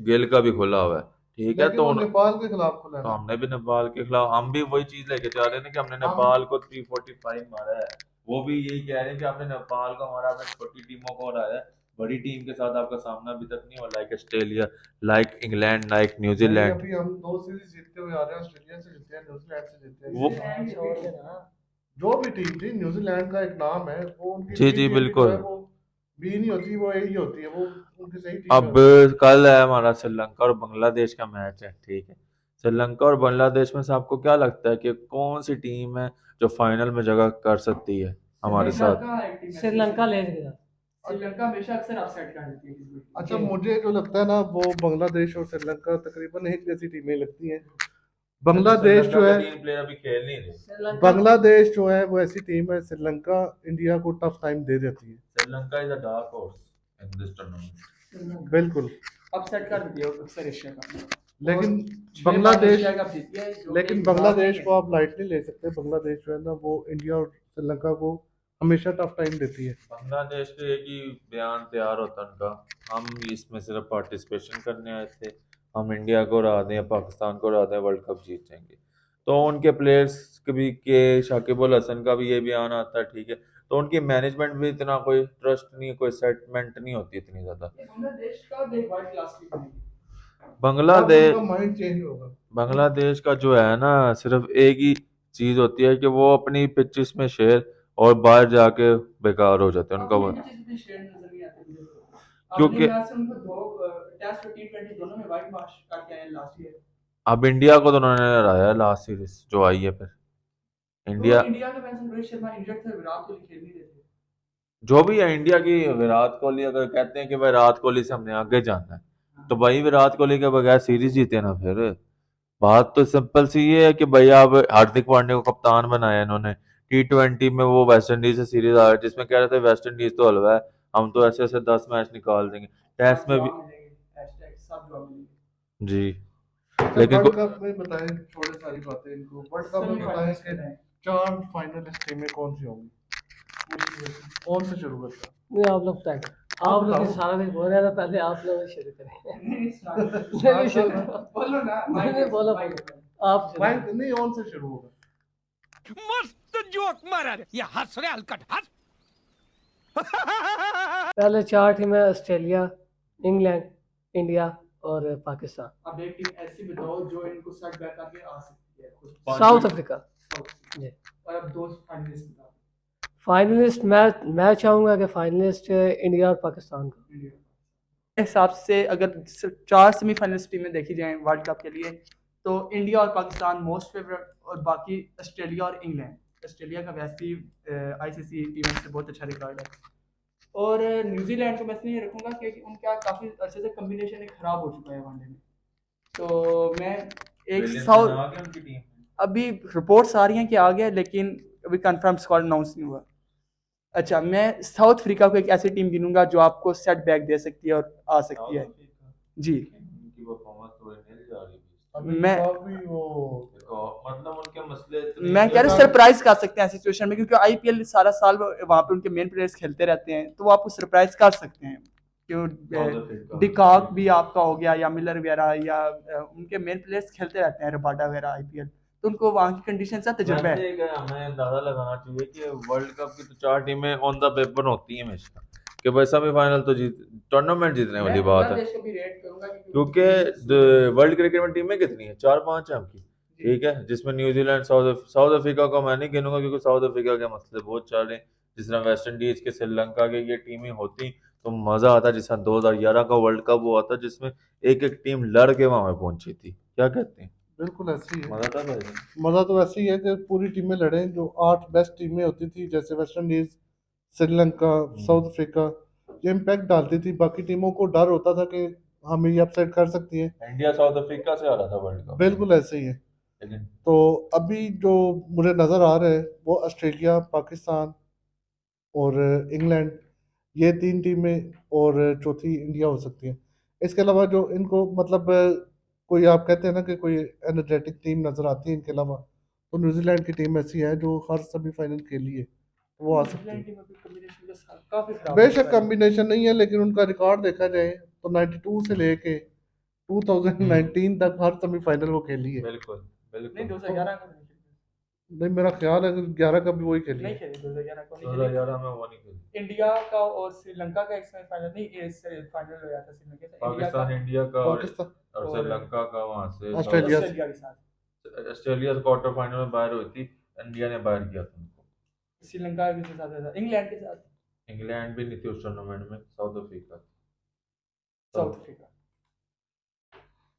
गिल का भी खुला हुआ है, ठीक है। लेकिन तो वो नेपाल के खिलाफ खुला तो है। हमने भी नेपाल के खिलाफ, हम भी वही चीज लेके जा रहे हैं कि हमने नेपाल को 345 मारा है। वो भी यही कह रहे हैं कि आपने नेपाल को हमारा, आपने छोटी टीमों को हराया है, बड़ी टीम के साथ आपका सामना अभी तक नहीं हुआ, like Australia, like England, like नहीं, न्यूजीलैंड। अभी हम 2 सीरीज जीतते हुए आ रहे हैं, ऑस्ट्रेलिया से जीते हैं, न्यूजीलैंड से जीते वो हैं। जो भी टीम थी, न्यूजीलैंड का एक नाम है, वो उनकी जी टी जी 20 जो बिल्कुल। है वो बी नहीं होती, वो ए ही होती है, वो उनकी सही टीम अब है। कल है हमारा श्रीलंका और बांग्लादेश का मैच है, ठीक है। श्रीलंका और बांग्लादेश में से आपको क्या लगता है कि कौन सी टीम है जो फाइनल में जगह कर सकती है हमारे साथ? श्रीलंका ले गया। श्रीलंका हमेशा अक्सर अपसेट कर देती है किसी भी टीम अच्छा, मुझे जो लगता है ना, वो बांग्लादेश और श्रीलंका तकरीबन एक जैसी टीमें लगती हैं। बांग्लादेश जो है, 3 प्लेयर अभी खेल नहीं रहे। बांग्लादेश जो है वो ऐसी टीम है, श्रीलंका इंडिया को टफ टाइम दे देती है। Sri Lanka is a dark horse in this tournament. बिल्कुल। अपसेट कर देती है अक्सर एशिया का। लेकिन और बांग्लादेश एशिया कप जीती है, जो लेकिन कि बांग्लादेश बात को आप लाइट नहीं ले सकते। बांग्लादेश जो है ना, वो इंडिया और श्रीलंका को हमेशा टफ टाइम देती है। बांग्लादेश के एक ही बयान तैयार होता है उनका, हम इसमें सिर्फ पार्टिसिपेशन करने आए थे, हम इंडिया को हरा दें या पाकिस्तान को हरा दें वर्ल्ड कप जीत जाएंगे। तो उनके प्लेयर्स भी के शाकिब अल हसन का भी ये बयान आता है, ठीक है। तो उनकी मैनेजमेंट भी इतना कोई ट्रस्ट नहीं, कोई सेटलमेंट नहीं होती इतनी ज़्यादा। बांग्लादेश का एक वर्ल्ड क्लास टीम है। बांग्लादेश उनका माइंड चेंज होगा। बांग्लादेश का जो है ना, सिर्फ एक ही चीज़ होती है कि वो अपनी पिचेस में शेर और बाहर जाके बेकार हो जाते हैं उनका वो, क्योंकि टेस्ट और टी20 दोनों में वाइट वॉश करके आए लास्ट ईयर। अब इंडिया को तो उन्होंने हराया लास्ट सीरीज जो आई है, फिर इंडिया इंडिया का वैसे रोहित शर्मा इंजर्ड थे, विराट कोहली खेल नहीं रहे थे। जो भी है इंडिया की, विराट कोहली अगर कहते हैं कि भाई विराट कोहली से हमने आगे जाना है, तो भाई विराट कोहली के बगैर सीरीज जीते ना। फिर बात तो सिंपल सी ये है कि भाई आप हार्दिक पांड्या को कप्तान बनाया इन्होंने, T20 में वो वेस्ट इंडीज से सीरीज आ रही जिसमें कह रहे थे वेस्ट इंडीज तो हलवा है, हम तो ऐसे ऐसे 10 मैच निकाल देंगे, टेस्ट में भी। जी लेकिन वर्ल्ड कप में बताएं, छोड़े सारी बातें इनको, वर्ल्ड कप में बताएं कि 4 फाइनलिस्ट टीमें कौन सी होंगी, कौन से शुरू करता? नहीं, आप लोग तय करें। आप लोग बताओ। सारा दिन बोल रहे हैं, पहले आप लोग शुरू करें। नहीं शुरू करो। बोलो ना नहीं, बोलो आप शुरू भाई करो। नहीं, कौन से शुरू होगा? मस्त जोक मारा रे ये हंस रे हलकट हंस पहले 4 टीमें ऑस्ट्रेलिया, इंग्लैंड, इंडिया और पाकिस्तान। अब एक टीम ऐसी बताओ जो इनको सेट बैक करके आ सकती है खुद। साउथ अफ्रीका जी। और अब 2 फाइनलिस्ट बताओ। फाइनलिस्ट मैं चाहूँगा कि फाइनलिस्ट इंडिया और पाकिस्तान का। मेरे हिसाब से अगर 4 सेमीफाइनलिस्ट टीमें देखी जाएं वर्ल्ड कप के लिए, तो इंडिया और पाकिस्तान मोस्ट फेवरेट, और बाकी ऑस्ट्रेलिया और इंग्लैंड। ऑस्ट्रेलिया का वैसे ही आईसीसी इवेंट से बहुत अच्छा रिकॉर्ड है। और न्यूजीलैंड को मैं इसलिए रखूंगा क्योंकि उनका काफ़ी अच्छे से कम्बिनेशन खराब हो चुका है वनडे में। तो मैं एक विलियमसन साउथ आ गया उनकी टीम में। अभी रिपोर्ट्स आ रही हैं कि आ गया, लेकिन अभी कंफर्म स्क्वाड अनाउंस नहीं हुआ। अच्छा, मैं साउथ अफ्रीका को एक ऐसी टीम गिनूंगा जो आपको सेट बैक दे सकती है और आ सकती है। साउथ अफ्रीका जी, उनकी परफॉर्मेंस थोड़ी नील जा रही है। अभी मैं काफी वो देखो मतलब उनके मसले इतने मैं कह रहा हूँ बेकार सरप्राइज कर सकते हैं सिचुएशन में, क्योंकि आईपीएल सारा साल वहाँ पे उनके मेन प्लेयर्स खेलते रहते हैं, तो वो आपको सरप्राइज कर सकते हैं। क्यों साउथ अफ्रीका डिकॉक भी आपका हो गया या मिलर वगैरह, या उनके मेन प्लेयर्स खेलते रहते हैं, रबाडा वगैरह आईपीएल, तो उनको वहाँ की कंडीशन से तजुर्बा वैसे है। एक हमें अंदाजा लगाना चाहिए कि वर्ल्ड कप की तो 4 टीमें ऑन द पेपर होती हैं हमेशा कि भाई सेमीफाइनल तो जीत टूर्नामेंट जीतने वाली बात है बांग्लादेश को भी रेट करूंगा क्योंकि वर्ल्ड क्रिकेट में टीमें कितनी है 4-5 है आपकी ठीक है जिसमें न्यूजीलैंड साउथ अफ्रीका को मैं नहीं गिनूंगा क्योंकि साउथ अफ्रीका के मसले बहुत चल रहे हैं जिस तरह वेस्ट इंडीज के श्रीलंका के ये टीमें होती तो मजा आता जिस तरह 2011 का वर्ल्ड कप हुआ था जिसमें एक एक टीम लड़ के वहां पे पहुंची थी क्या कहते हैं बिल्कुल ऐसी ही है। मजा था भाई मजा तो ऐसे ही है कि पूरी टीमें लड़े, जो 8 बेस्ट टीमें होती थी जैसे West Indies, Sri Lanka, south Africa, ये इम्पैक्ट डालती थी, बाकी टीमों को डर होता था कि हमें ये अपसेट कर सकती है। इंडिया साउथ अफ्रीका से आ रहा था वर्ल्ड कप बिल्कुल ऐसे ही है। लेकिन तो अभी जो मुझे नज़र आ रहा है वो ऑस्ट्रेलिया, पाकिस्तान और इंग्लैंड, ये 3 टीमें और चौथी इंडिया हो सकती है। इसके अलावा जो इनको मतलब कोई आप कहते हैं ना कि कोई एनर्जेटिक टीम नज़र आती है इनके अलावा, तो न्यूजीलैंड की टीम ऐसी है जो हर सेमीफाइनल के लिए वो आ सकती है। काफी खराब हो बेशक चुका है। कॉम्बिनेशन नहीं है, लेकिन उनका रिकॉर्ड देखा जाए तो 92 से लेके 2019 तक हर सेमीफाइनल वो खेली है। बिल्कुल नहीं, बिल्कुल 2011 का नहीं नहीं, मेरा ख्याल है कि 11 का भी वही खेली नहीं है। खेले, 2011 को नहीं खेले। 2011 में वो नहीं खेली इंडिया का और श्रीलंका का एक सेमीफाइनल नहीं, ये फाइनल हो जाता श्रीलंका से, इंडिया का पाकिस्तान इंडिया का पाकिस्तान और और श्रीलंका का वहां से ऑस्ट्रेलिया से। ऑस्ट्रेलिया के साथ। ऑस्ट्रेलिया क्वार्टर फाइनल में बाहर हुई थी इंडिया ने बाहर किया था उनको श्रीलंका के साथ था, इंग्लैंड के साथ, इंग्लैंड भी नहीं थी उस टूर्नामेंट में साउथ अफ्रीका साउथ अफ्रीका।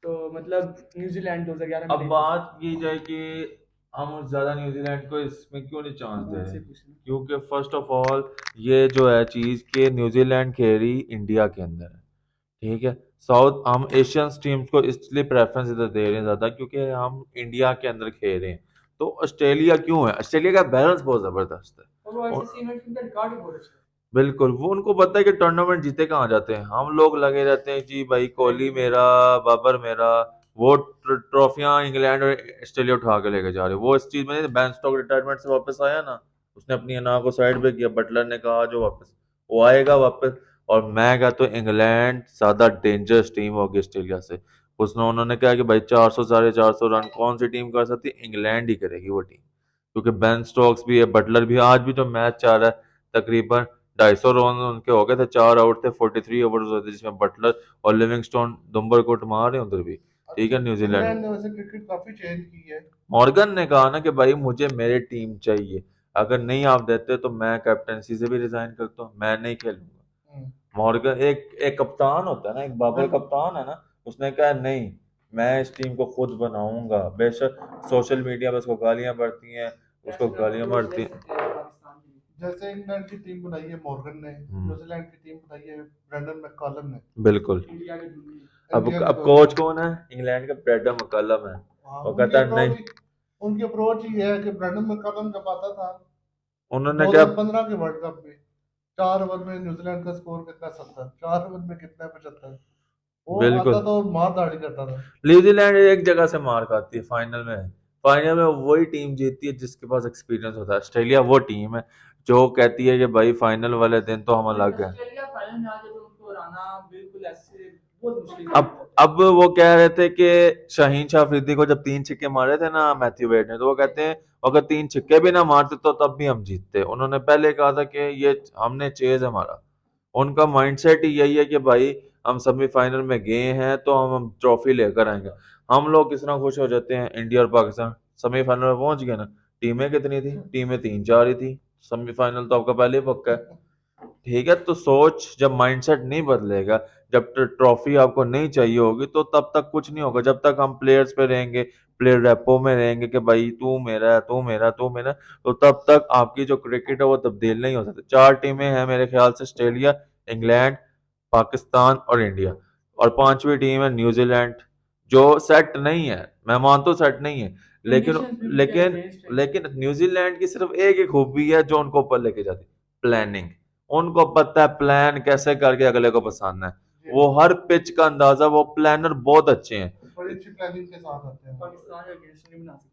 तो मतलब न्यूजीलैंड 2011 में अब नहीं थी। बात की जाए कि हम ज्यादा न्यूजीलैंड को इसमें क्यों नहीं चांस दे रहे आपसे हैं पूछना। क्योंकि फर्स्ट ऑफ ऑल ये जो है चीज कि न्यूजीलैंड खेली इंडिया के अंदर है ठीक है साउथ हम एशियंस टीम्स को इसलिए प्रेफरेंस इधर दे रहे हैं ज्यादा क्योंकि हम इंडिया के अंदर खेल रहे हैं तो ऑस्ट्रेलिया क्यों है ऑस्ट्रेलिया का बैलेंस बहुत जबरदस्त है और वो आईसीसी इवेंट में रिकॉर्ड भी बहुत अच्छा है। बिल्कुल वो उनको पता है कि टूर्नामेंट जीते कहाँ जाते हैं हम लोग लगे रहते हैं जी भाई कोहली मेरा बाबर मेरा वो ट्रॉफियां इंग्लैंड और ऑस्ट्रेलिया उठा के लेके जा रहे हैं वो इस चीज में बैन स्टॉक रिटायरमेंट से वापस आया ना उसने अपनी अना को साइड पे किया बटलर ने कहा जो वापस वो आएगा वापस और मैं कहता हूँ इंग्लैंड ज्यादा डेंजरस टीम होगी ऑस्ट्रेलिया से उसने उन्होंने कहा कि भाई 400 450 रन कौन सी टीम कर सकती है इंग्लैंड ही करेगी वो टीम क्योंकि बेन स्टोक्स भी है बटलर भी आज भी जो मैच चल रहा है तकरीबन 250 रन उनके हो गए थे 4 आउट थे 43 ओवर्स हुए थे जिसमें बटलर और लिविंगस्टोन दुम्बर को मार रहे हैं उधर भी ठीक है न्यूजीलैंड इंग्लैंड ने वैसे क्रिकेट काफी चेंज की है। मॉर्गन ने कहा ना कि भाई मुझे मेरी टीम चाहिए अगर नहीं आप देते तो मैं कैप्टनसी से भी रिजाइन करता हूँ मैं नहीं खेलूंगा हम्म, मॉर्गन एक एक कप्तान होता है ना एक बाबर बिल्कुल। कप्तान है ना उसने कहा नहीं मैं इस टीम को खुद बनाऊंगा बेशक सोशल मीडिया पे उसको गालियां पड़ती हैं उसको गालियां मारती हैं जैसे इंग्लैंड की टीम बनाई है मॉर्गन ने, न्यूजीलैंड की टीम बनाई है ब्रेंडन मैककलम ने, बिल्कुल इंडिया के इंडिया की अब दो कोच टीम। कौन है इंग्लैंड का ब्रेडम मकलम है हाँ, वो कहता है नहीं उनकी अप्रोच ही है कि ब्रेंडन मैककलम जब आता था उन्होंने क्या 2015 के वर्ल्ड कप में 4 ओवर में न्यूजीलैंड का स्कोर कितना 70, 4 ओवर में कितना 75, वो आता बिल्कुल था और मार दाड़ी करता था। न्यूजीलैंड एक जगह से मार खाती है फाइनल में वही टीम जीतती है जिसके पास एक्सपीरियंस होता है ऑस्ट्रेलिया वो टीम है जो कहती है कि भाई फाइनल वाले दिन तो हम अलग है ऑस्ट्रेलिया फाइनल में आ जाए तो उनको हराना बिल्कुल ऐसे बहुत मुश्किल अब वो कह रहे थे कि शाहीन शाह अफरीदी को जब 3 छक्के मारे थे ना मैथ्यू वेड ने तो वो कहते हैं अगर 3 छक्के भी ना मारते तो तब भी हम जीतते उन्होंने पहले कहा था कि ये हमने चेज है हमारा उनका माइंडसेट ही यही है कि भाई हम सेमीफाइनल में गए हैं तो हम ट्रॉफी लेकर आएंगे हम लोग किस तरह खुश हो जाते हैं इंडिया और पाकिस्तान सेमीफाइनल में पहुंच गए ना टीमें कितनी थी टीमें 3 4 ही थी सेमीफाइनल तो आपका पहले ही पक्का है ठीक है तो सोच जब माइंडसेट नहीं बदलेगा जब ट्रॉफी आपको नहीं चाहिए होगी तो तब तक कुछ नहीं होगा। जब तक हम प्लेयर्स पे रहेंगे, प्लेयर रेपो में रहेंगे कि भाई तू मेरा है, तू मेरा, तू मेरा, तो तब तक आपकी जो क्रिकेट है वो तब्दील नहीं हो सकती। 4 टीमें हैं मेरे ख्याल से, ऑस्ट्रेलिया, इंग्लैंड, पाकिस्तान और इंडिया, और 5वीं टीम है न्यूजीलैंड, जो सेट नहीं है। मैं मानता हूँ सेट नहीं है, लेकिन कंडीशंस भी उनके लेकिन अगेंस्ट है। लेकिन न्यूजीलैंड की सिर्फ एक ही खूबी है जो उनको ऊपर लेके जाती, प्लानिंग। उनको पता है प्लान कैसे करके अगले को पसंद है। जी, वो हर पिच का अंदाजा, वो प्लानर बहुत अच्छे हैं। बड़ी अच्छी प्लानिंग के साथ आते हैं। पाकिस्तान के अगेंस्ट नहीं बना सकते।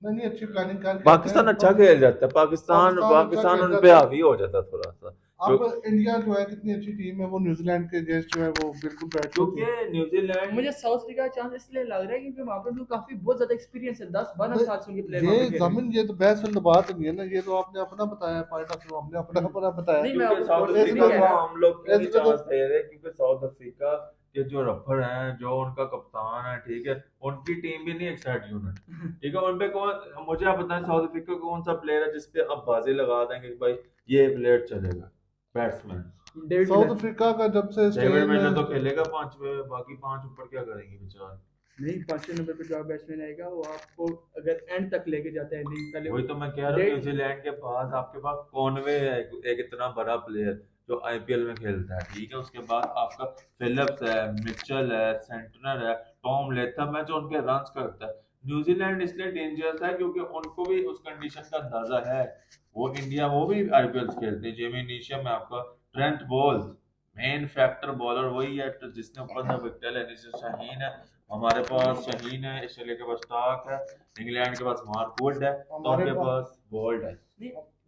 नहीं नहीं, अच्छी प्लानिंग करके आते पाकिस्तान हैं। अच्छा खेल जाता है, पाकिस्तान अच्छा पाकिस्तान खेल उन पे जाता है। हावी हो जाता है थोड़ा सा। अब इंडिया जो है कितनी अच्छी टीम है, वो न्यूजीलैंड के अगेंस्ट जो है वो बिल्कुल बैठ होती क्योंकि है। न्यूजीलैंड मुझे साउथ अफ्रीका का चांस इसलिए लग रहा है क्योंकि वहाँ पर भी काफी बहुत ज्यादा एक्सपीरियंस है, 10-12 साल से उनके प्लेयर वहाँ पे ये खेल रहे हैं। जमीन, ये तो बहस वाली बात नहीं है ना, ये तो आपने अपना बताया, पॉइंट ऑफ व्यू हमने अपना अपना बताया। नहीं, मैं क्योंकि आपको साउथ स्पोर्ट्स से नहीं अफ्रीका कह को रहा। हम लोग क्यों नहीं इसमें तो चांस दे रहे, क्योंकि साउथ अफ्रीका के जो रफर हैं, जो उनका कप्तान है, ठीक है, उनकी टीम भी नहीं एक सेट यूनिट, ठीक है। उनपे कौन, मुझे आप बताएं साउथ अफ्रीका का कौन सा प्लेयर है जिसपे आप बाजी लगा देंगे कि भाई ये प्लेयर चलेगा, batsman? David south Miller. Africa का जब से डेविड स्टेन मिलर तो खेलेगा 5 पे, बाकी 5 ऊपर क्या करेंगे बेचारे। नहीं, 5वें नंबर पे जो बैट्समैन आएगा वो आपको अगर एंड तक लेके जाता है, नहीं पहले वही तो मैं कह रहा हूँ, न्यूजीलैंड के पास, आपके पास कॉनवे है, एक इतना बड़ा प्लेयर जो आईपीएल में खेलता है, ठीक है। उसके बाद आपका फिलिप्स है, मिचेल है, सेंटनर है, टॉम लेथम है जो उनके रन्स करता है। न्यूजीलैंड इसलिए डेंजरस है क्योंकि उनको भी उस कंडीशन का अंदाजा है। वो इंडिया, वो भी आईपीएल खेलते हैं। जेमी नीशम है आपका, Trent Boult, main factor bowler वही है तो जिसने ऊपर से विकेट लेनी से। शाहीन है हमारे पास, शाहीन है, ऑस्ट्रेलिया के पास स्टार्क है, इंग्लैंड के पास मार्क वुड है, तो हमारे उनके पास पास बोल्ट है।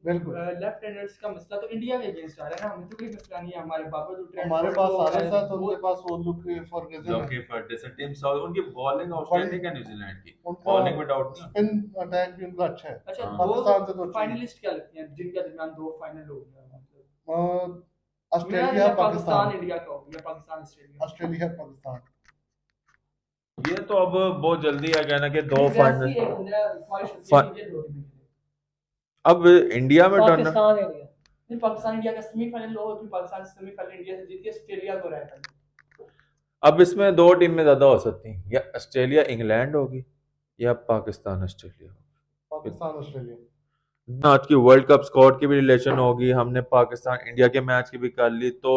बिल्कुल। लेफ्ट हैंडर्स का मसला तो इंडिया के अगेंस्ट आ रहा है ना, हमें तो कोई मसला नहीं है। हमारे पापा तो ट्रेंड हमारे पास सारे साथ, वो उनके पास वो लुक फॉरगेसन है। लकी फर्टिसन, टीम साउथ, उनकी बॉलिंग आउटस्टैंडिंग है न्यूजीलैंड की, उनका बॉलिंग में डाउट नहीं। स्पिन अटैक भी उनका अच्छा है। अच्छा, हाँ। पाकिस्तान से तो अच्छी है। फाइनलिस्ट क्या लगती हैं जिनके दरमियान दो फाइनल हो गया, मतलब मेरा ऑस्ट्रेलिया या पाकिस्तान पाकिस्तान, इंडिया का हो गया, पाकिस्तान ऑस्ट्रेलिया। ऑस्ट्रेलिया पाकिस्तान। ये तो अब बहुत जल्दी आ गया ना कि दो नहीं, वैसी फाइनल। एक ख्वाहिश होती है कि ये दो टीमें खेलें। अब इंडिया में टर्न, पाकिस्तान इंडिया। नहीं, पाकिस्तान इंडिया का सेमीफाइनल हो, फिर पाकिस्तान सेमीफाइनल इंडिया से जीत के ऑस्ट्रेलिया को रहता है। अब इसमें 2 टीमें ज्यादा हो सकती हैं, या ऑस्ट्रेलिया इंग्लैंड होगी या पाकिस्तान ऑस्ट्रेलिया होगी। पाकिस्तान ऑस्ट्रेलिया। आज की वर्ल्ड कप स्क्वाड की भी रिलेशन होगी, हमने पाकिस्तान इंडिया के मैच की भी कर ली, तो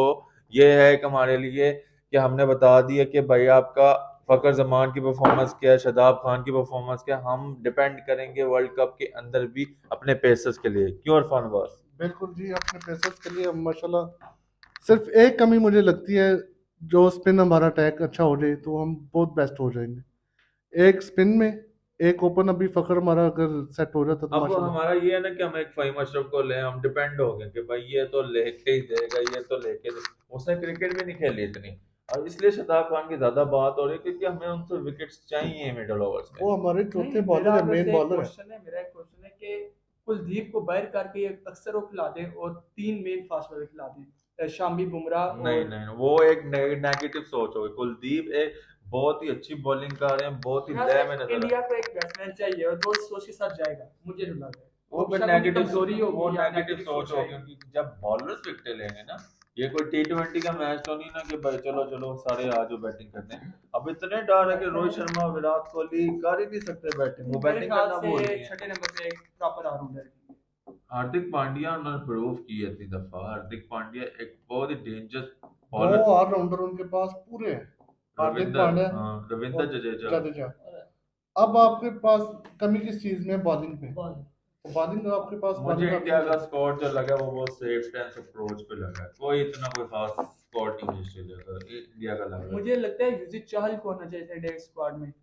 ये है कि हमारे लिए कि हमने बता दिया कि भाई आपका फकर जमान की परफॉर्मेंस क्या है, शादाब खान की परफॉर्मेंस क्या है। हम डिपेंड करेंगे वर्ल्ड कप के अंदर भी अपने पेसर्स के लिए, क्यों इरफान अब्बास? बिल्कुल जी, अपने पेसर्स के लिए हम माशाल्लाह, सिर्फ एक कमी मुझे लगती है, जो स्पिन हमारा अटैक अच्छा हो जाए तो हम बहुत बेस्ट हो जाएंगे। एक स्पिन में, एक ओपन अभी फखर हमारा अगर सेट हो जाता तो अब माशाल्लाह। हमारा ये है ना कि हम एक फ़हीम अशरफ को लें, हम डिपेंड हो गए कि भाई ये तो लेके ही देगा, ये तो लेके दे। उसने क्रिकेट भी नहीं खेली इतनी, और इसलिए शादाब खान की ज्यादा बात हो रही है क्योंकि हमें उनसे विकेट्स चाहिए मिडल ओवर्स में। वो हमारे चौथे नहीं, बॉलर है, मेन बॉलर है। मेरा एक क्वेश्चन है कि कुलदीप को बाहर करके अक्सर वो खिला दें और 3 मेन फास्ट बॉलर खिला दें, शामी, बुमराह नहीं और नहीं, वो एक नेगेटिव सोच होगी। कुलदीप एक बहुत ही अच्छी बॉलिंग कर रहे हैं, बहुत ही लय में नजर आ इंडिया को एक बैट्समैन चाहिए और वो सोच के साथ जाएगा, मुझे जो लग रहा है वो फिर शायद उनकी नेगेटिव, कमजोरी वो होगी या नेगेटिव सोच होगी आएगी। उनकी। जब बॉलर्स विकेट लेंगे ना, ये कोई T20 का मैच तो नहीं ना कि भाई चलो चलो सारे आ जाओ बैटिंग करते हैं। अब इतने डर है कि रोहित शर्मा, विराट कोहली कर ही नहीं सकते बैटिंग, वो मेरे बैटिंग ख्याल करना से भूल गए हैं। छठे नंबर पे एक प्रॉपर ऑलराउंडर है। हार्दिक पांड्या ने प्रूव की है इतनी दफा। हार्दिक पांड्या एक बहुत ही डेंजरस दो बॉलर। ऑलराउंडर उनके पास पूरे हैं, हार्दिक रविंद्र, पांड्या हाँ, रविंद्र और जडेजा। जडेजा। अब आपके पास कमी किस चीज में है? बॉलिंग पे। बॉलिंग आपके पास, मुझे बॉलिंग इंडिया का आपके स्क्वाड जो लगा वो बहुत सेफ टेंस अप्रोच पे लगा है, कोई इतना कोई खास स्क्वाड नहीं है ऑस्ट्रेलिया का, इंडिया का लग रहा है। मुझे लगता है यूजित चाहल को होना चाहिए था इंडिया के स्क्वाड में।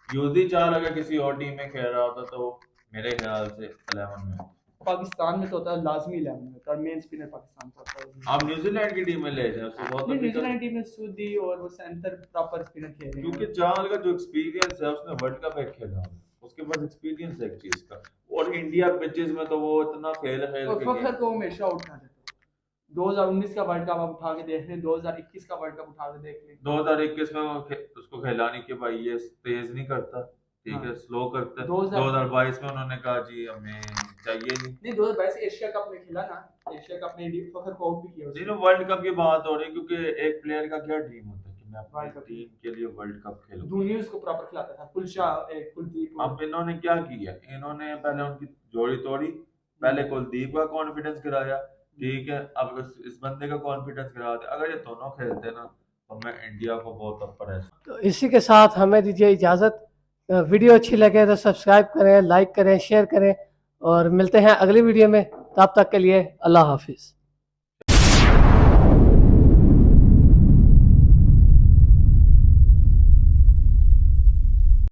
यूजी चाल अगर किसी और टीम में खेल रहा होता तो मेरे ख्याल से 11 में। पाकिस्तान में तो होता है लाजमी 11 में होता है, मेन स्पिनर पाकिस्तान का होता है। आप न्यूजीलैंड की टीम में ले जाए उसको बहुत नहीं, अभी न्यूजीलैंड टीम में सूदी और वो सेंटर प्रॉपर स्पिनर खेल रहे क्योंकि हैं। चाल का जो एक्सपीरियंस है, उसने वर्ल्ड कप एक खेला है, उसके पास एक्सपीरियंस है एक चीज का। और इंडिया पिचेस में तो वो इतना खेल खेल और के फखर गया। को हमेशा उठा देते 2019 का वर्ल्ड कप आप उठा के देख लें, 2021 का वर्ल्ड कप उठा के देख लें। 2021 में उसको खिलानी कि भाई ये तेज नहीं करता, ठीक हाँ। है, स्लो करते हैं। 2022 2022 में उन्होंने कहा जी हमें चाहिए नहीं। नहीं 2022 एशिया कप में खेला ना, एशिया कप में फखर को आउट भी किया नहीं उसने। ना, वर्ल्ड कप की बात हो रही है, क्योंकि एक प्लेयर का क्या ड्रीम होता है कि मैं अपनी वर्ल्ड कप टीम के लिए वर्ल्ड कप खेलूं। धोनी उसको प्रॉपर खिलाता था, कुलशाह कुलदीप अब इन्होंने क्या किया, इन्होंने पहले उनकी जोड़ी तोड़ी, पहले कुलदीप का कॉन्फिडेंस गिराया, ठीक है, अब इस बंदे का कॉन्फिडेंस गिरा दिया। अगर ये दोनों खेलते ना तो मैं इंडिया को बहुत ऊपर है। तो इसी के साथ हमें दीजिए इजाज़त। वीडियो अच्छी लगे तो सब्सक्राइब करें, लाइक करें, शेयर करें और मिलते हैं अगली वीडियो में। तब तक के लिए अल्लाह हाफिज़।